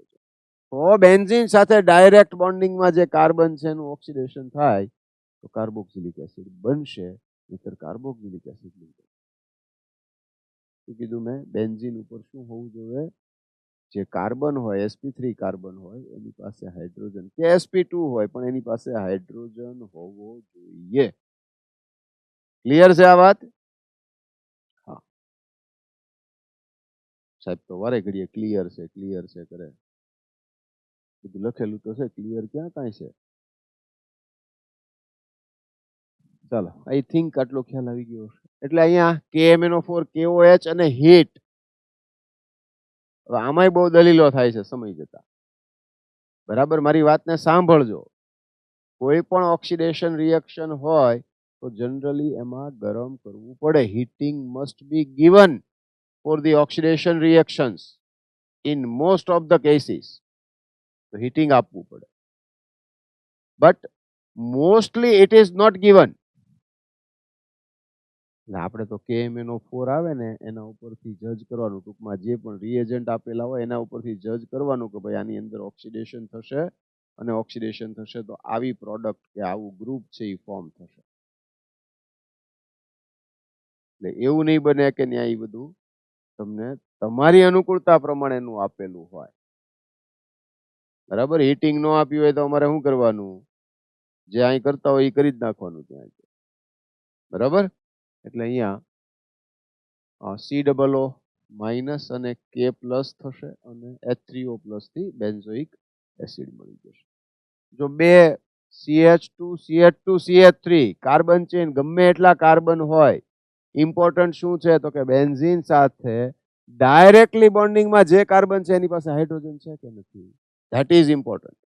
તો બેન્ઝીન સાથે ડાયરેક્ટ બોન્ડિંગમાં જે કાર્બન છે એનું ઓક્સિડેશન થાય તો કાર્બોક્સિલિક એસિડ બનશે, નહીતર કાર્બોક્સિલિક એસિડ નહીં બને. શું કીધું મેં? બેન્ઝીન ઉપર શું હોવું જોઈએ? જે કાર્બન હોય, sp3 કાર્બન હોય, એની પાસે હાઇડ્રોજન, કે sp2 હોય પણ એની પાસે હાઇડ્રોજન હોવો જોઈએ. ક્લિયર છે આ વાત? હા સાહેબ તો વારે ઘડીએ ક્લિયર છે કરે. બધું લખેલું તો છે, ક્લિયર ક્યાં કાંઈ છે? ચાલો, આઈ થિંક આટલો ખ્યાલ આવી ગયો હશે. એટલે અહીંયા KMnO4, KOH અને હીટ. હવે આમાંય બહુ દલીલો થાય છે સમય જતા. બરાબર, મારી વાતને સાંભળજો. કોઈ પણ ઓક્સિડેશન રિએક્શન હોય તો જનરલી એમાં ગરમ કરવું પડે. Heating must be given for the oxidation reactions in most of the cases. તો હીટિંગ આપવું પડે, but mostly it is not given. આપણે તો KMnO4 આવે ને એના ઉપરથી જજ કરવાનું, ટૂંકમાં જે પણ રિએજન્ટ આપેલા હોય એના ઉપરથી જજ કરવાનું કે ભાઈ આની અંદર ઓક્સિડેશન થશે, અને ઓક્સિડેશન થશે તો આવી પ્રોડક્ટ કે આવું ગ્રુપ છે એ ફોર્મ થશે. એટલે એવું નહીં બને કે ત્યાં એ બધું તમને તમારી અનુકૂળતા પ્રમાણેનું આપેલું હોય. બરાબર. હીટિંગ ન આપ્યું હોય તો અમારે શું કરવાનું? જે અહીં કરતા હોય એ કરી જ નાખવાનું ત્યાં. બરાબર. એટલે અહીંયા COO માઇનસ અને K પ્લસ થશે અને H3O પ્લસ થી બેન્ઝોઇક એસિડ મળી જશે. જો બે CH2CH3 કાર્બન ચેન ગમે એટલા કાર્બન હોય, ઇમ્પોર્ટન્ટ શું છે તો કે બેન્ઝીન સાથે ડાયરેક્ટલી બોન્ડિંગમાં જે કાર્બન છે એની પાસે હાઇડ્રોજન છે કે નથી, ધેટ ઇઝ ઇમ્પોર્ટન્ટ.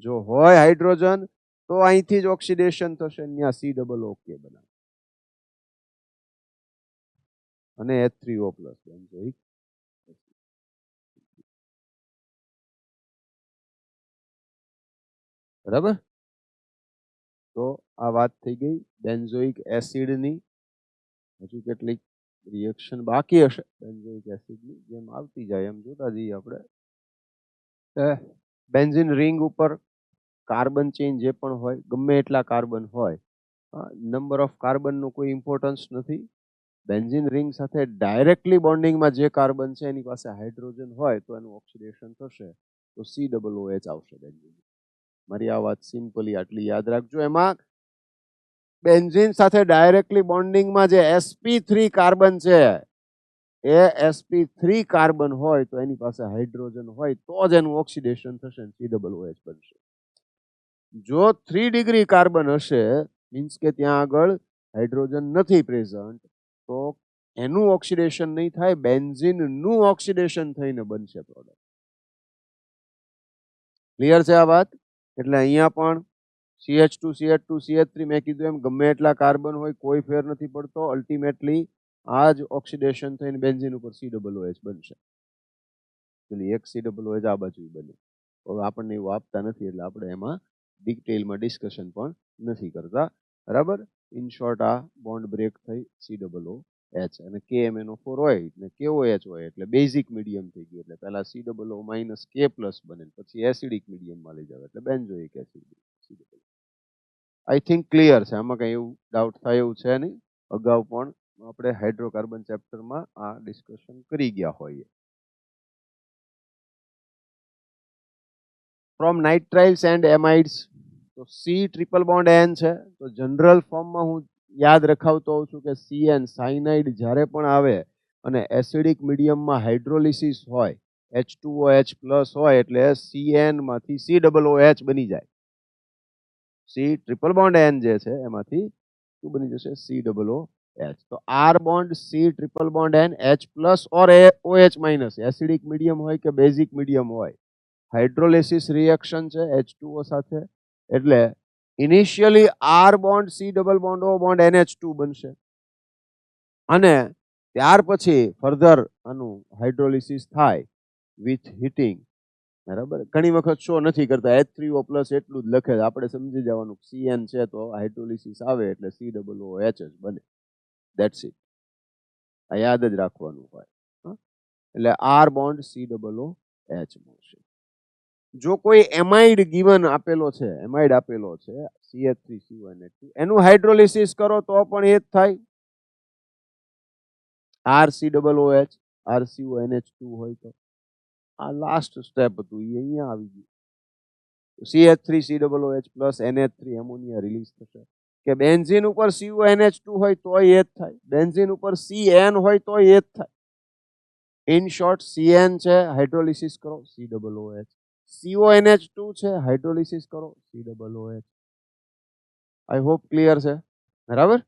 જો હોય હાઇડ્રોજન તો અહીંથી જ ઓક્સિડેશન થશે, ત્યાં COOK બનાવે. અને H3O પ્લસ બેન્ઝોઇક એસિડ. બરાબર. તો આ વાત થઈ ગઈ બેન્ઝોઇક એસિડની. હજુ કેટલીક રિએક્શન બાકી હશે બેન્ઝોઇક એસિડની, જેમ આવતી જાય એમ જોતા જઈએ આપણે. બેન્ઝીન રિંગ ઉપર કાર્બન ચેન જે પણ હોય, ગમે એટલા કાર્બન હોય, નંબર ઓફ કાર્બનનો કોઈ ઇમ્પોર્ટન્સ નથી. બેન્ઝીન રિંગ સાથે ડાયરેક્ટલી બોન્ડિંગમાં જે કાર્બન છે એની પાસે હાઇડ્રોજન હોય તો એનું ઓક્સિડેશન થશે તો COOH આવશે બેન્ઝીન. મારી આ વાત સિમ્પલી આટલી યાદ રાખજો. એમાં બેન્ઝીન સાથે ડાયરેક્ટલી બોન્ડિંગમાં જે sp3 કાર્બન છે એ sp3 કાર્બન હોય તો એની પાસે હાઇડ્રોજન હોય તો જ એનું ઓક્સિડેશન થશે ને COOH બનશે. જો 3 ડિગ્રી કાર્બન હશે, મીન્સ કે ત્યાં આગળ હાઇડ્રોજન નથી પ્રેઝન્ટ, તો એનું ઓક્સિડેશન નહીં થાય, બેન્ઝીનનું ઓક્સિડેશન થઈને બનશે પ્રોડક્ટ. ક્લિયર છે આ વાત? એટલે અહીંયા પણ CH2 CH2 CH3 મેં કીધું એમ ગમે એટલા કાર્બન હોય કોઈ ફેર નથી પડતો, અલ્ટિમેટલી આ જ ઓક્સિડેશન થઈને બેન્ઝીન ઉપર COOH બનશે. પેલી એક COOH આ બાજુ બને. હવે આપણને એવું આપતા નથી એટલે આપણે એમાં ડિટેલમાં ડિસ્કશન પણ નથી કરતા. બરાબર. ઇન શોર્ટ આ બોન્ડ બ્રેક થઈ COOH અને KMnO4 હોય એટલે KOH હોય એટલે બેઝિક મીડિયમ થઈ ગયું. એટલે પહેલા COO માઇનસ K પ્લસ બને, પછી એસિડિક મીડિયમમાં લઈ જાવ એટલે benzoic acid. I think clear છે. આમાં કઈ એવું ડાઉટ થાય એવું છે નહીં. અગાઉ પણ આપણે હાઇડ્રોકાર્બન ચેપ્ટરમાં આ ડિસ્કશન કરી ગયા હોઈએ. ફ્રોમ નાઇટ્રાઇલ્સ એન્ડ એમાઇડ્સ, તો C ટ્રિપલ બોન્ડ N છે. તો જનરલ ફોર્મમાં હું યાદ રખાવતો હોઉં છું કે CN સાયનાઇડ જ્યારે પણ આવે અને એસિડિક મીડિયમમાં હાઇડ્રોલિસિસ હોય, H2OH પ્લસ હોય એટલે CN માંથી COOH બની જાય. C ટ્રિપલ બોન્ડ N જે છે એમાંથી શું બની જશે? COOH. તો R bond C triple bond N H plus or OH minus, acidic medium હોય કે બેઝિક મીડિયમ હોય, હાઇડ્રોલિસિસ રિએક્શન છે H2O સાથે, એટલે initially R bond C double bond O bond NH2 બનશે અને ત્યાર પછી ફર્ધર આનું હાઇડ્રોલિસિસ થાય વિથ હીટિંગ. બરાબર. ઘણી વખત શો નથી કરતા, H3O પ્લસ એટલું જ લખે, આપણે સમજી જવાનું CN છે તો હાઇડ્રોલિસિસ આવે એટલે COOH જ બને. That's it. આ યાદ જ રાખવાનું હોય. એટલે R બોન્ડ COOH મળશે. જો કોઈ એમાઇડ ગિવન આપેલો છે, એમાઇડ આપેલો છે CH3CONH2, એનું હાઇડ્રોલિસિસ કરો તો પણ એ જ થાય. RCOOH RCONH2 હોય તો આ લાસ્ટ સ્ટેપ હતું, એ અહીંયા આવી ગયું. CH3COOH plus NH3 ammonia release થશે. કે બેન્ઝીન ઉપર CONH2 હોય તો એ જ થાય, બેન્ઝીન ઉપર CN હોય તો એ જ થાય. ઇન શોર્ટ CN છે હાઇડ્રોલિસિસ કરો COOH, CONH2 છે હાઇડ્રોલિસિસ કરો COOH. આઈ હોપ ક્લિયર છે. બરાબર.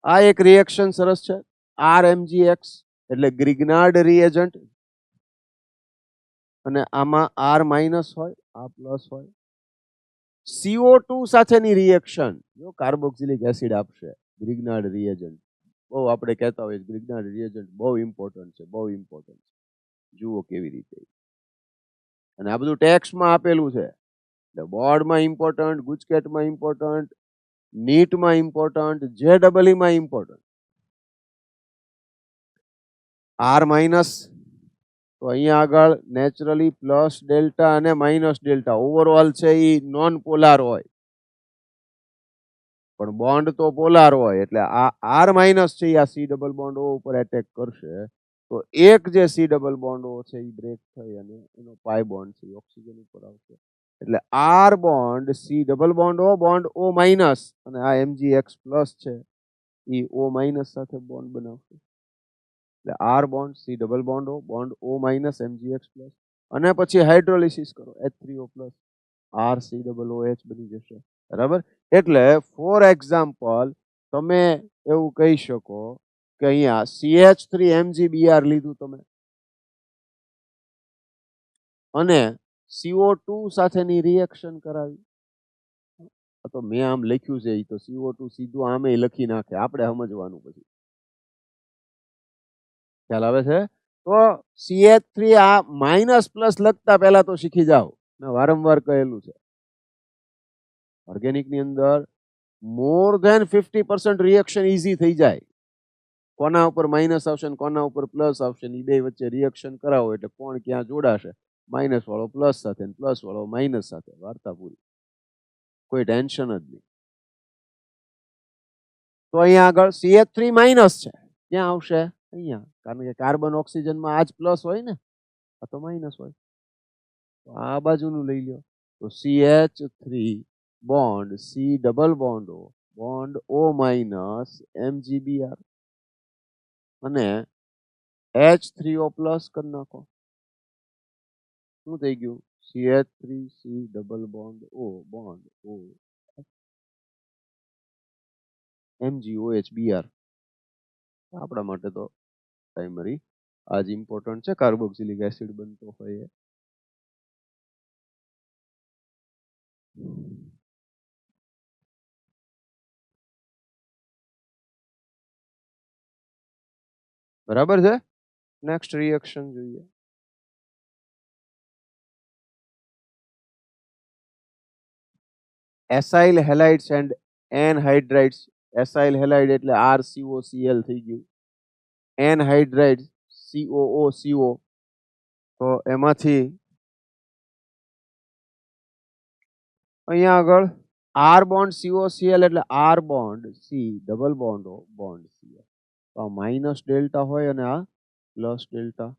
આ એક રિએક્શન સરસ છે, RMgX એટલે ગ્રિગ્નાર્ડ રિએજન્ટ, અને આમાં R માઇનસ હોય, આ પ્લસ હોય. CO2 સાથેની રિએક્શન, જો કાર્બોક્સિલિક એસિડ આપશે ગ્રિગ્નાર્ડ રિએજન્ટ. બહુ આપણે કહેતા હોઈએ ગ્રિગ્નાર્ડ રિએજન્ટ બહુ ઇમ્પોર્ટન્ટ છે, બહુ ઇમ્પોર્ટન્ટ છે. જુઓ કેવી રીતે. અને આ બધું ટેક્સ્ટમાં આપેલું છે, બોર્ડમાં ઇમ્પોર્ટન્ટ, ગુજકેટમાં ઇમ્પોર્ટન્ટ, નીટમાં important, JEE important. R minus તો અહીંયા આગળ નેચરલી પ્લસ ડેલ્ટા અને માઇનસ ડેલ્ટા, ઓવરઓલ છે એ નોન પોલાર હોય પણ બોન્ડ તો પોલાર હોય, એટલે આ R માઇનસ છે આ C ડબલ બોન્ડ O ઉપર એટેક કરશે તો એક જે C ડબલ બોન્ડ O છે એ બ્રેક થઈ અને એનો પાઈ બોન્ડ છે ઓક્સિજન ઉપર આવશે. એટલે R bond C double bond O minus અને આ MgX પ્લસ છે એ O માઇનસ સાથે બોન્ડ બનાવશે. એટલે R bond C double bond O minus MgX plus અને પછી હાઇડ્રોલિસિસ કરો H3O પ્લસ RCOOH બની જશે. બરાબર. એટલે ફોર એક્ઝામ્પલ તમે એવું કહી શકો કે અહીંયા CH3MgBr લીધું તમે અને CO2 સાથેની રિએક્શન કરાવી, તો મેં આમ લખ્યું છે, તો CO2 સીધું આમે લખી નાખે, આપણે સમજવાનું પછી. ખ્યાલ આવે છે? તો CH3 આ માઇનસ પ્લસ લખતા પહેલા તો શીખી જાઓ. મેં વારંવાર કહેલું છે, ઓર્ગેનિક ની અંદર મોર ધેન 50% રિએક્શન ઈઝી થઈ જાય. કોના ઉપર માઇનસ આવશે ને કોના ઉપર પ્લસ આવશે, એ બે વચ્ચે રિએક્શન કરાવો એટલે કોણ ક્યાં જોડાશે, માઇનસ વાળો પ્લસ સાથે પ્લસ વાળો માઇનસ સાથે, વાર્તા પૂરી. કોઈ ટેન્શન જ નહીં. તો અહીંયા આગળ CH3 માઇનસ છે, ક્યાં આવશે? અહીંયા, કારણ કે કાર્બન ઓક્સિજનમાં આ જ પ્લસ હોય ને, આ તો માઇનસ હોય. તો આ બાજુનું લઈ લો, તો CH3 bond C double bond O minus MgBr અને H3O પ્લસ કરી નાખો. શું થઈ ગયું? CH3C double bond O MgOH આપણા માટે તો પ્રાઇમરી આજ ઇમ્પોર્ટન્ટ છે, કાર્બોક્સિલિક એસિડ બનતો હોય. બરાબર છે. નેક્સ્ટ રિએક્શન જોઈએ. Acyl halides and anhydrides. Acyl halide એટલે RCOCl થઈ ગયું, એનહાઇડ્રાઇડ COOCO. તો એમાંથી અહીંયા આગળ R બોન્ડ COCl એટલે R bond C double bond O bond Cl. તો આ માઇનસ ડેલ્ટા હોય અને આ પ્લસ ડેલ્ટા.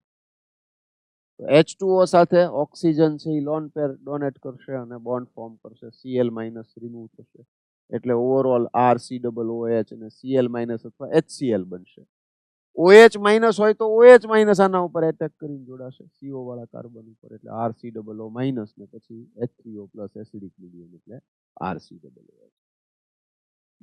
H2O સાથે ઓક્સિજન છે એ લોન પેર ડોનેટ કરશે અને બોન્ડ ફોર્મ કરશે, Cl માઇનસ રિમૂવ થશે એટલે ઓવરઓલ RCOOH અને Cl માઇનસ અથવા HCl બનશે. OH માઇનસ હોય તો OH માઇનસ આના ઉપર એટેક કરીને જોડાશે CO વાળા કાર્બન ઉપર, એટલે RCOO માઇનસ ને પછી H3O પ્લસ એસિડિક મીડિયમ એટલે RCOOH.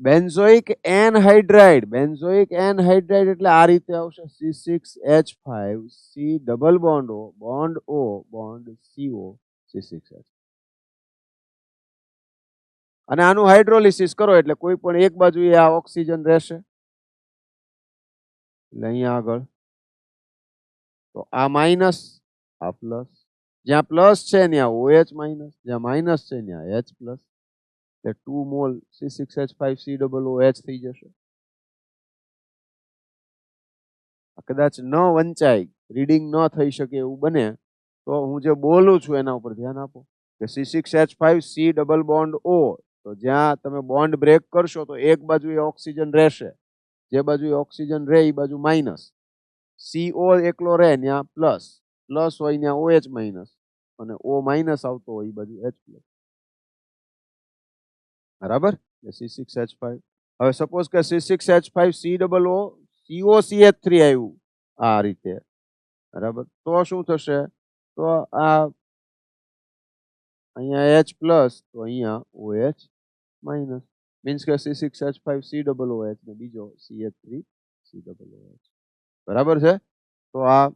Benzoic anhydride. Benzoic anhydride એટલે આ રીતે આવશે, C6H5C double bond O bond CO C6H. અને આનું હાઇડ્રોલિસિસ કરો એટલે કોઈ પણ એક બાજુ આ ઓક્સિજન રહેશે. એટલે અહીંયા આગળ તો આ માઇનસ આ પ્લસ, જ્યાં પ્લસ છે ત્યાં OH માઇનસ, જ્યાં માઇનસ છે ત્યાં H પ્લસ, એટલે 2 મોલ C6H5COOH થઈ જશે. કદાચ ન વંચાય, રીડિંગ ન થઈ શકે એવું બને તો હું જે બોલું છું એના ઉપર ધ્યાન આપો કે C6H5C ડબલ બોન્ડ O, તો જ્યાં તમે બોન્ડ બ્રેક કરશો તો એક બાજુ એ ઓક્સિજન રહેશે, જે બાજુ ઓક્સિજન રહે એ બાજુ માઇનસ, CO એકલો રહે ત્યાં પ્લસ, પ્લસ હોય ત્યાં OH માઇનસ અને O માઇનસ આવતો હોય એ બાજુ H પ્લસ. બરાબર? C6H5. હવે સપોઝ કે C6H5C ડબલ O COCH3 આવ્યું આ રીતે, બરાબર? તો શું થશે? તો આ અહીંયા H પ્લસ, તો અહીંયા OH માઇનસ, મીન્સ કે C6H5COOH ને બીજો CH3COOH. બરાબર છે? તો આ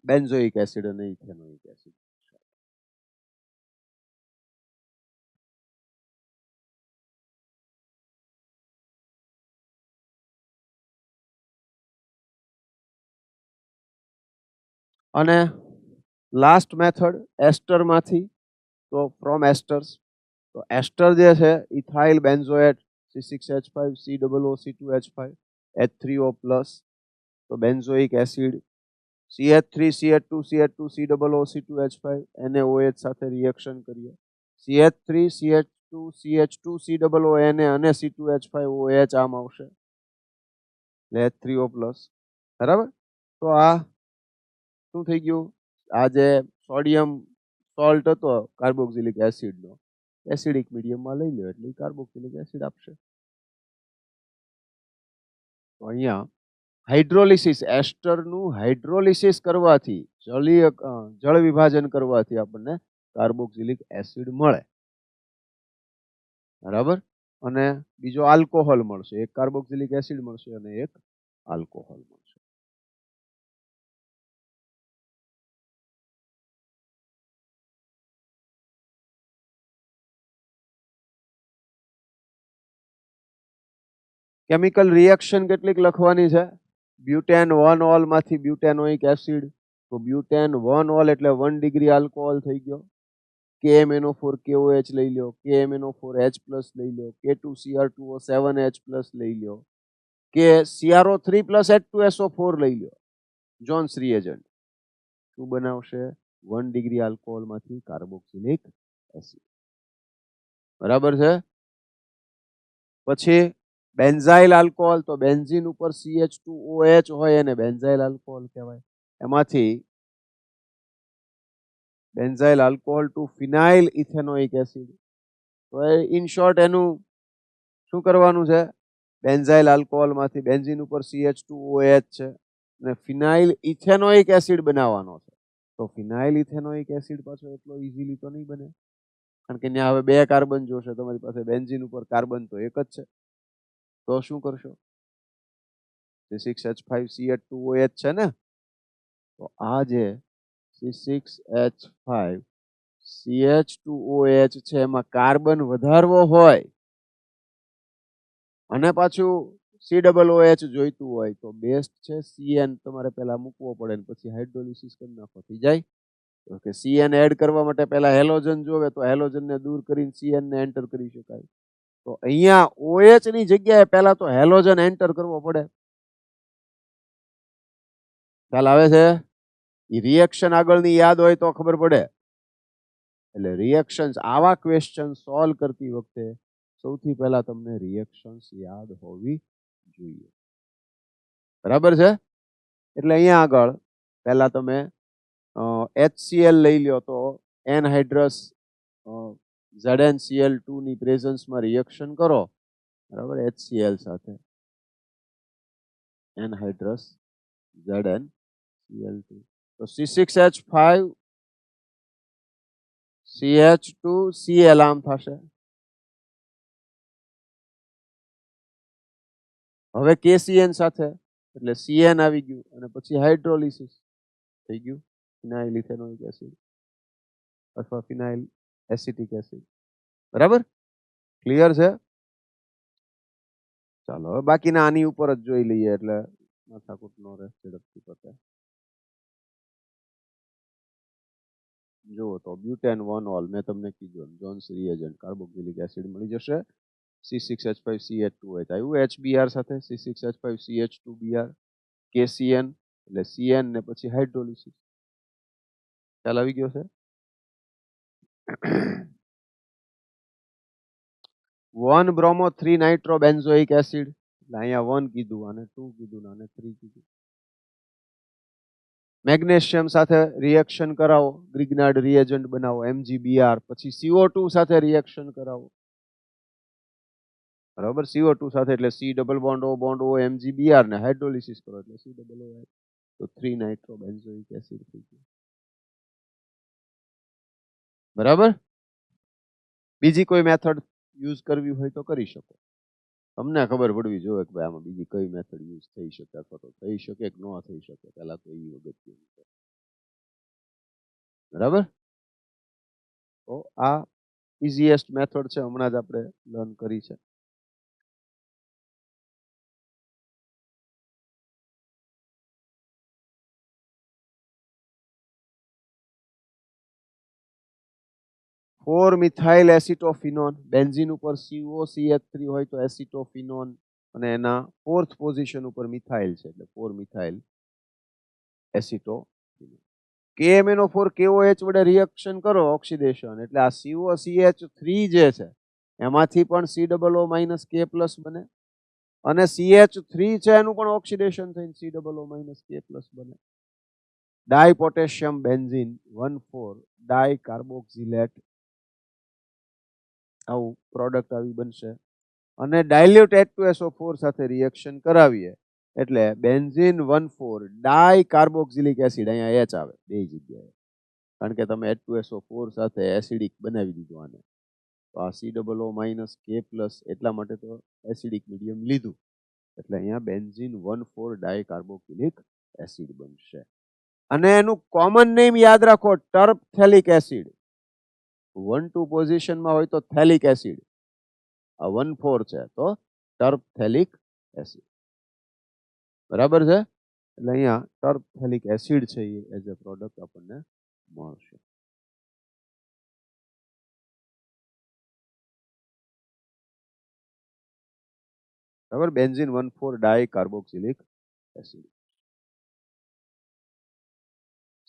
બેન્ઝોઇક એસિડ અને ઇથેનોઇક એસિડ. અને લાસ્ટ મેથડ એસ્ટરમાંથી, તો ફ્રોમ એસ્ટર્સ. તો એસ્ટર જે છે ethyl benzoate C6H5COOC2H5 H3O plus, તો બેન્ઝોઇક એસિડ CH3CH2CH2COOC2H5 NaOH સાથે રિએક્શન કરીએ, CH3CH2CH2COO Na અને C2H5OH આમ આવશે H3O પ્લસ. બરાબર? તો આ શું થઈ ગયું? આ જે સોડિયમ સોલ્ટ હતો કાર્બોક્સિલિક એસિડનો, એસિડિક મીડિયમમાં લઈ લો એટલે કાર્બોક્સિલિક એસિડ આપશે. તો અહીંયા હાઇડ્રોલિસિસ, એસ્ટરનું હાઇડ્રોલિસિસ કરવાથી, જળ વિભાજન કરવાથી આપણને કાર્બોક્સિલિક એસિડ મળે. બરાબર? અને બીજો આલ્કોહોલ મળશે, એક કાર્બોક્સિલિક એસિડ મળશે અને એક આલ્કોહોલ મળશે. કેમિકલ રિએક્શન કેટલીક લખવાની છે? બ્યુટેન 1 ઓલ માંથી બ્યુટેનોઇક એસિડ, તો બ્યુટેન 1 ઓલ એટલે 1 ડિગ્રી આલ્કોહોલ થઈ ગયો. KMNO4 KOH લઈ લો, KMNO4 H+ લઈ લો, K2Cr2O 7H+ લઈ લો, કે CrO3 + H2SO4 લઈ લો. જોન્સ રિએજન્ટ શું બનાવશે? 1 ડિગ્રી આલ્કોહોલ માંથી કાર્બોક્સિલિક એસિડ. બરાબર છે? પછી બેન્ઝાઇલ આલ્કોહોલ, તો બેન્ઝીન ઉપર CH2OH હોય એને બેન્ઝાઇલ આલ્કોહોલ કહેવાય. એમાંથી બેન્ઝાઇલ આલ્કોહોલ ટુ ફિનાઇલ ઇથેનોઇક એસિડ. તો ઇન શોર્ટ એનું શું કરવાનું છે? બેન્ઝાઇલ આલ્કોહોલ માંથી બેન્ઝીન ઉપર CH2OH છે અને ફિનાઇલ ઇથેનોઇક એસિડ બનાવવાનો છે. તો ફિનાઇલ ઇથેનોઇક એસિડ પાછો એટલો ઇઝીલી તો નહીં બને, કારણ કે ત્યાં હવે 2 કાર્બન જોશે. તમારી પાસે બેન્ઝીન ઉપર કાર્બન તો એક જ છે, તો શું કરશો? C6H5CH2OH છે ને, તો આ જે C6H5CH2OH છે એમાં કાર્બન વધારવો હોય અને પાછું COOH જોઈતું હોય તો બેસ્ટ છે CN તમારે પહેલા મૂકવો પડે ને પછી હાઇડ્રોલિસિસ કરી નાખો, થઈ જાય. તો કે CN એડ કરવા માટે પહેલા હેલોજન જોવે, તો હેલોજન ને દૂર કરીને CN ને એન્ટર કરી શકાય. તો અહીંયા OH ની જગ્યાએ પહેલા તો હેલોજન એન્ટર કરવો પડે. ખ્યાલ આવે છે? એ રિએક્શન આગળની યાદ હોય તો ખબર પડે. એટલે રિએક્શન્સ, આવા ક્વેશ્ચન સોલ્વ કરતી વખતે સૌથી પહેલા તમને રિએક્શન્સ યાદ હોવી જોઈએ. બરાબર છે? એટલે અહીંયા આગળ પહેલા તમે HCl લઈ લ્યો, તો એનહાઇડ્રસ ZnCl2 ની પ્રેઝન્સમાં રિએક્શન કરો. બરાબર? HCl સાથે એનહાઇડ્રસ ZnCl2, તો C6H5CH2Cl આમ થશે. હવે KCN સાથે એટલે CN આવી ગયું અને પછી હાઇડ્રોલિસિસ થઈ ગયું ફિનાઇલ ઇથેનોઇક એસિડ અથવા ફિનાઇલ એસિટિક એસિડ. બરાબર? ક્લિયર છે? ચાલો હવે બાકીના આની ઉપર જ જોઈ લઈએ એટલે માથાકૂટ નો રહે, ઝડપથી પતે. જુઓ તો બ્યુટેન 1 ઓલ મેં તમને કીધું જોન્સ રિએજન્ટ કાર્બોક્સિલિક એસિડ મળી જશે. C6H5CH2OH આવ્યું HBr સાથે, C6H5CH2Br, KCN એટલે CN ને પછી હાઇડ્રોલિસિસ. ખ્યાલ આવી ગયો છે? 1 બ્રોમો 3 નાઇટ્રોબેન્ઝોઇક એસિડ, એટલે અહીંયા 1 કીધું અને 2 કીધું અને 3 કીધું. મેગ્નેશિયમ સાથે રિએક્શન કરાવો, ગ્રિગ્નાર્ડ રિએજન્ટ બનાવો MgBr, પછી CO2 સાથે રિએક્શન કરાવો. બરાબર? CO2 સાથે એટલે C double bond O bond O MgBr ને હાઇડ્રોલિસિસ કરો એટલે COOH, તો 3 નાઇટ્રોબેન્ઝોઇક એસિડ થઈ ગયું. બરાબર? બીજી કોઈ મેથડ યુઝ કરવી હોય તો કરી શકો. તમને ખબર પડવી જોઈએ કે ભાઈ આમાં બીજી કઈ મેથડ યુઝ થઈ શકે અથવા તો થઈ શકે કે ન થઈ શકે, પહેલા તો એ અગત્યનું છે. બરાબર? તો આ ઇઝીએસ્ટ મેથડ છે, હમણાં જ આપણે લર્ન કરી છે. ફોર મિથાઇલ એસિટોફિનોન, બેન્ઝીન ઉપર COCH3 હોય તો એસિટોફિનોન અને એના 4th પોઝિશન ઉપર મિથાઇલ છે એટલે 4 મિથાઇલ એસિટોફિનોન. KMNO4 KOH વડે રિએક્શન કરો ઓક્સિડેશન એટલે આ COCH3 જે છે એમાંથી પણ COO - K+ બને અને CH3 છે એનું પણ ઓક્સિડેશન થઈને COO - K+ બને. ડાઈ પોટેશિયમ બેન્ઝીન 1,4 ડાઈ કાર્બોક્સિલેટ આવું પ્રોડક્ટ આવી બનશે અને ડાયલ્યુટ H2SO4 સાથે રિએક્શન કરાવીએ એટલે બેન્ઝીન 1,4 ડાઈ કાર્બોક્સિલિક એસિડ, અહીંયા H આવે બે જગ્યાએ કારણ કે તમે H2SO4 સાથે એસિડિક બનાવી દીધું આને, તો આ COO - K+ એટલા માટે તો એસિડિક મીડિયમ લીધું એટલે અહીંયા બેન્ઝીન 1,4 ડાઈ કાર્બોક્સિલિક એસિડ બનશે. અને એનું કોમન નેમ યાદ રાખો, ટર્પથેલિક એસિડ. 1,2 પોઝિશનમાં હોય તો થેલિક એસિડ, આ 1,4 છે તો ટર્પથેલિક એસિડ. બરાબર છે. એટલે અહીંયા ટર્ફેલિક એસિડ છે એ એઝ અ પ્રોડક્ટ આપણને મળશે. બરાબર, બેન્ઝીન 1,4 ડાઇકાર્બોક્સિલિક એસિડ.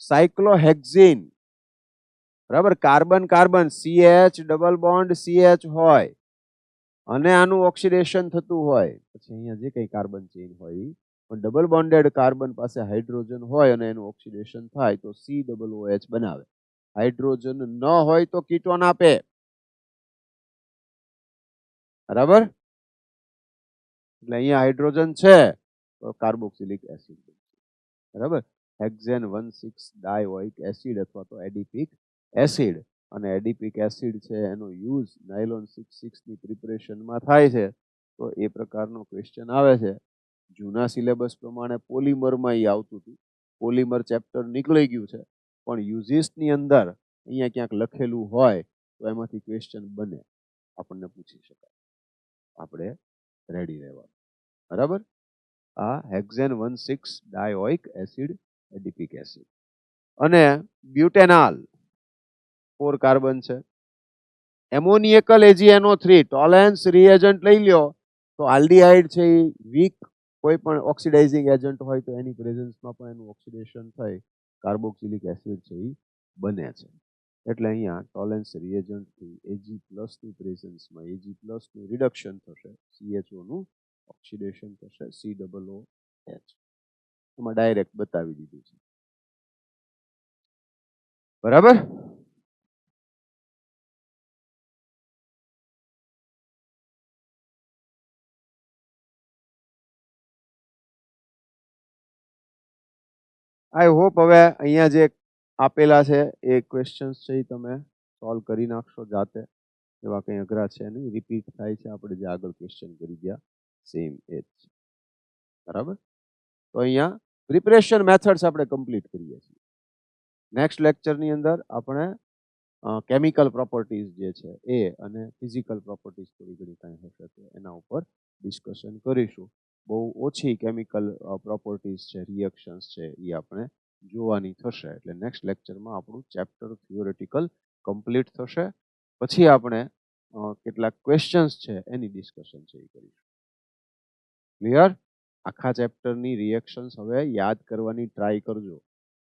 સાયક્લોહેક્ઝીન, બરાબર, carbon carbon CH double bond CH હોય અને આનું ઓક્સિડેશન થતું હોય, પછી અહીંયા જે કઈ કાર્બન ચેઇન હોય પણ ડબલ બોન્ડેડ કાર્બન પાસે હાઇડ્રોજન હોય અને એનું ઓક્સિડેશન થાય તો COOH બનાવે. હાઇડ્રોજન ન હોય તો કીટોન આપે. બરાબર, એટલે અહીંયા હાઇડ્રોજન છે તો કાર્બોક્સિલિક એસિડ. બરાબર, હેક્ઝેન 1,6 ડાયોઇક એસિડ અથવા તો એડિપિક એસિડ. અને એડિપિક એસિડ છે એનો યુઝ નાયલોન 6,6 ની પ્રિપરેશનમાં થાય છે. તો એ પ્રકારનો ક્વેશ્ચન આવે છે. જૂના સિલેબસ પ્રમાણે પોલિમરમાં એ આવતું હતું. પોલિમર ચેપ્ટર નીકળી ગયું છે, પણ યુઝિસની અંદર અહીંયા ક્યાંક લખેલું હોય તો એમાંથી ક્વેશ્ચન બને, આપણને પૂછી શકાય, આપણે રેડી રહેવાનું. બરાબર, આ હેક્ઝેન 1,6 ડાયોઇક એસિડ એડિપિક એસિડ. અને બ્યુટેનાલ 4 કાર્બન છે. એમોનિયકલ AgNO3 ટોલેન્સ રિએજન્ટ લઈ લ્યો તો આલ્ડીહાઇડ છે એ વીક કોઈ પણ ઓક્સિડાઇઝિંગ એજન્ટ હોય તો એની પ્રેઝન્સમાં પણ એનું ઓક્સિડેશન થઈ કાર્બોક્સિલિક એસિડ છે એ બને છે. એટલે અહીંયા ટોલેન્સ રિએજન્ટથી Ag+ ની પ્રેઝન્સમાં Ag+ નું રિડક્શન થશે, CHO નું ઓક્સિડેશન થશે, COOH. એમાં ડાયરેક્ટ બતાવી દીધું છે. બરાબર, આઈ હોપ હવે અહીંયા જે આપેલા છે એ ક્વેશ્ચન્સ છે એ તમે સોલ્વ કરી નાખશો જાતે. એવા કંઈ અઘરા છે નહીં, રિપીટ થાય છે આપણે જે આગળ ક્વેશ્ચન કરી ગયા સેમ એ જ. બરાબર, તો અહીંયા પ્રિપરેશન મેથડ્સ આપણે કમ્પ્લીટ કરીએ છીએ. નેક્સ્ટ લેક્ચરની અંદર આપણે કેમિકલ પ્રોપર્ટીઝ જે છે એ અને ફિઝિકલ પ્રોપર્ટીઝ થોડી ઘણી કાંઈ હશે તો એના ઉપર ડિસ્કશન કરીશું. બહુ ઓછી કેમિકલ પ્રોપર્ટીઝ છે, રિએક્શન્સ છે એ આપણે જોવાની થશે. એટલે નેક્સ્ટ લેક્ચરમાં આપણું ચેપ્ટર થિયોરેટિકલ કમ્પ્લીટ થશે. પછી આપણે કેટલાક ક્વેશ્ચન્સ છે એની ડિસ્કશન છે એ કરીશું. ક્લિયર? આખા ચેપ્ટરની રિએક્શન્સ હવે યાદ કરવાની ટ્રાય કરજો.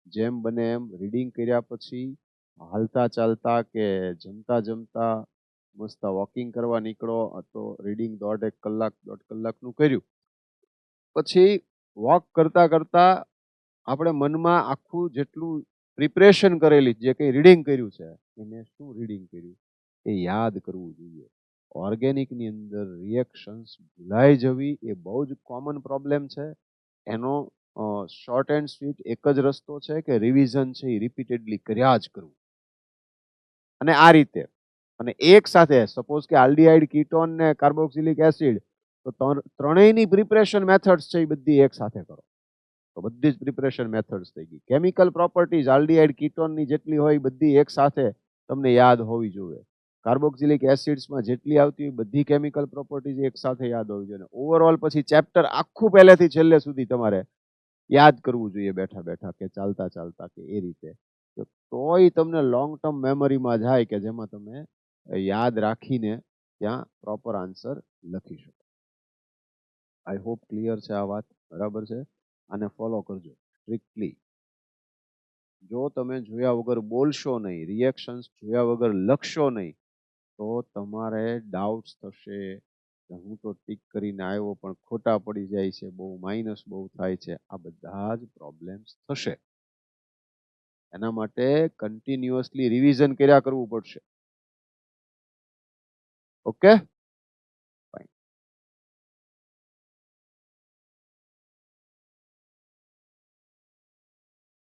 જેમ બને એમ રીડિંગ કર્યા પછી હાલતા ચાલતા કે જમતા જમતા મસ્ત વોકિંગ કરવા નીકળો તો રીડિંગ 1.5 કલાક 1.5 કલાકનું કર્યું પછી વોક કરતા કરતા આપણે મનમાં આખું જેટલું પ્રિપરેશન કરેલી જે કંઈ રીડિંગ કર્યું છે એને શું રીડિંગ કર્યું એ યાદ કરવું જોઈએ. ઓર્ગેનિકની અંદર રિએક્શન્સ ભૂલાઈ જવી એ બહુ જ કોમન પ્રોબ્લેમ છે. એનો શોર્ટ એન્ડ સ્વીટ એક જ રસ્તો છે કે રિવિઝન છે એ રિપીટેડલી કર્યા જ કરવું. અને આ રીતે અને એક સાથે સપોઝ કે આલ્ડીહાઇડ કીટોન ને કાર્બોક્સિલિક એસિડ તો ત્રણેયની પ્રિપરેશન મેથડ્સ છે એ બધી એક સાથે કરો તો બધી જ પ્રિપરેશન મેથડ્સ થઈ ગઈ. કેમિકલ પ્રોપર્ટીઝ આલ્ડીહાઇડ કીટોનની જેટલી હોય બધી એક સાથે તમને યાદ હોવી જોઈએ. કાર્બોક્સિલિક એસિડ્સમાં જેટલી આવતી હોય બધી કેમિકલ પ્રોપર્ટીઝ એક સાથે યાદ હોવી જોઈએ. ઓવરઓલ પછી ચેપ્ટર આખું પહેલેથી છેલ્લે સુધી તમારે યાદ કરવું જોઈએ બેઠા બેઠા કે ચાલતા ચાલતા કે એ રીતે. તોય તમને લોંગ ટર્મ મેમરીમાં જાય કે જેમાં તમે યાદ રાખીને ત્યાં પ્રોપર આન્સર લખી શકો. આઈ હોપ ક્લિયર છે આ વાત. બરાબર છે, આને ફોલો કરજો સ્ટ્રિક્ટલી. જો તમે જોયા વગર બોલશો નહીં, રિએક્શન્સ જોયા વગર લખશો નહીં તો તમારે ડાઉટ્સ થશે. હું તો ટીક કરીને આવ્યો પણ ખોટા પડી જાય છે, બહુ માઇનસ બહુ થાય છે, આ બધા જ પ્રોબ્લેમ્સ થશે. એના માટે કન્ટિન્યુઅસલી રિવિઝન કર્યા કરવું પડશે. ઓકે.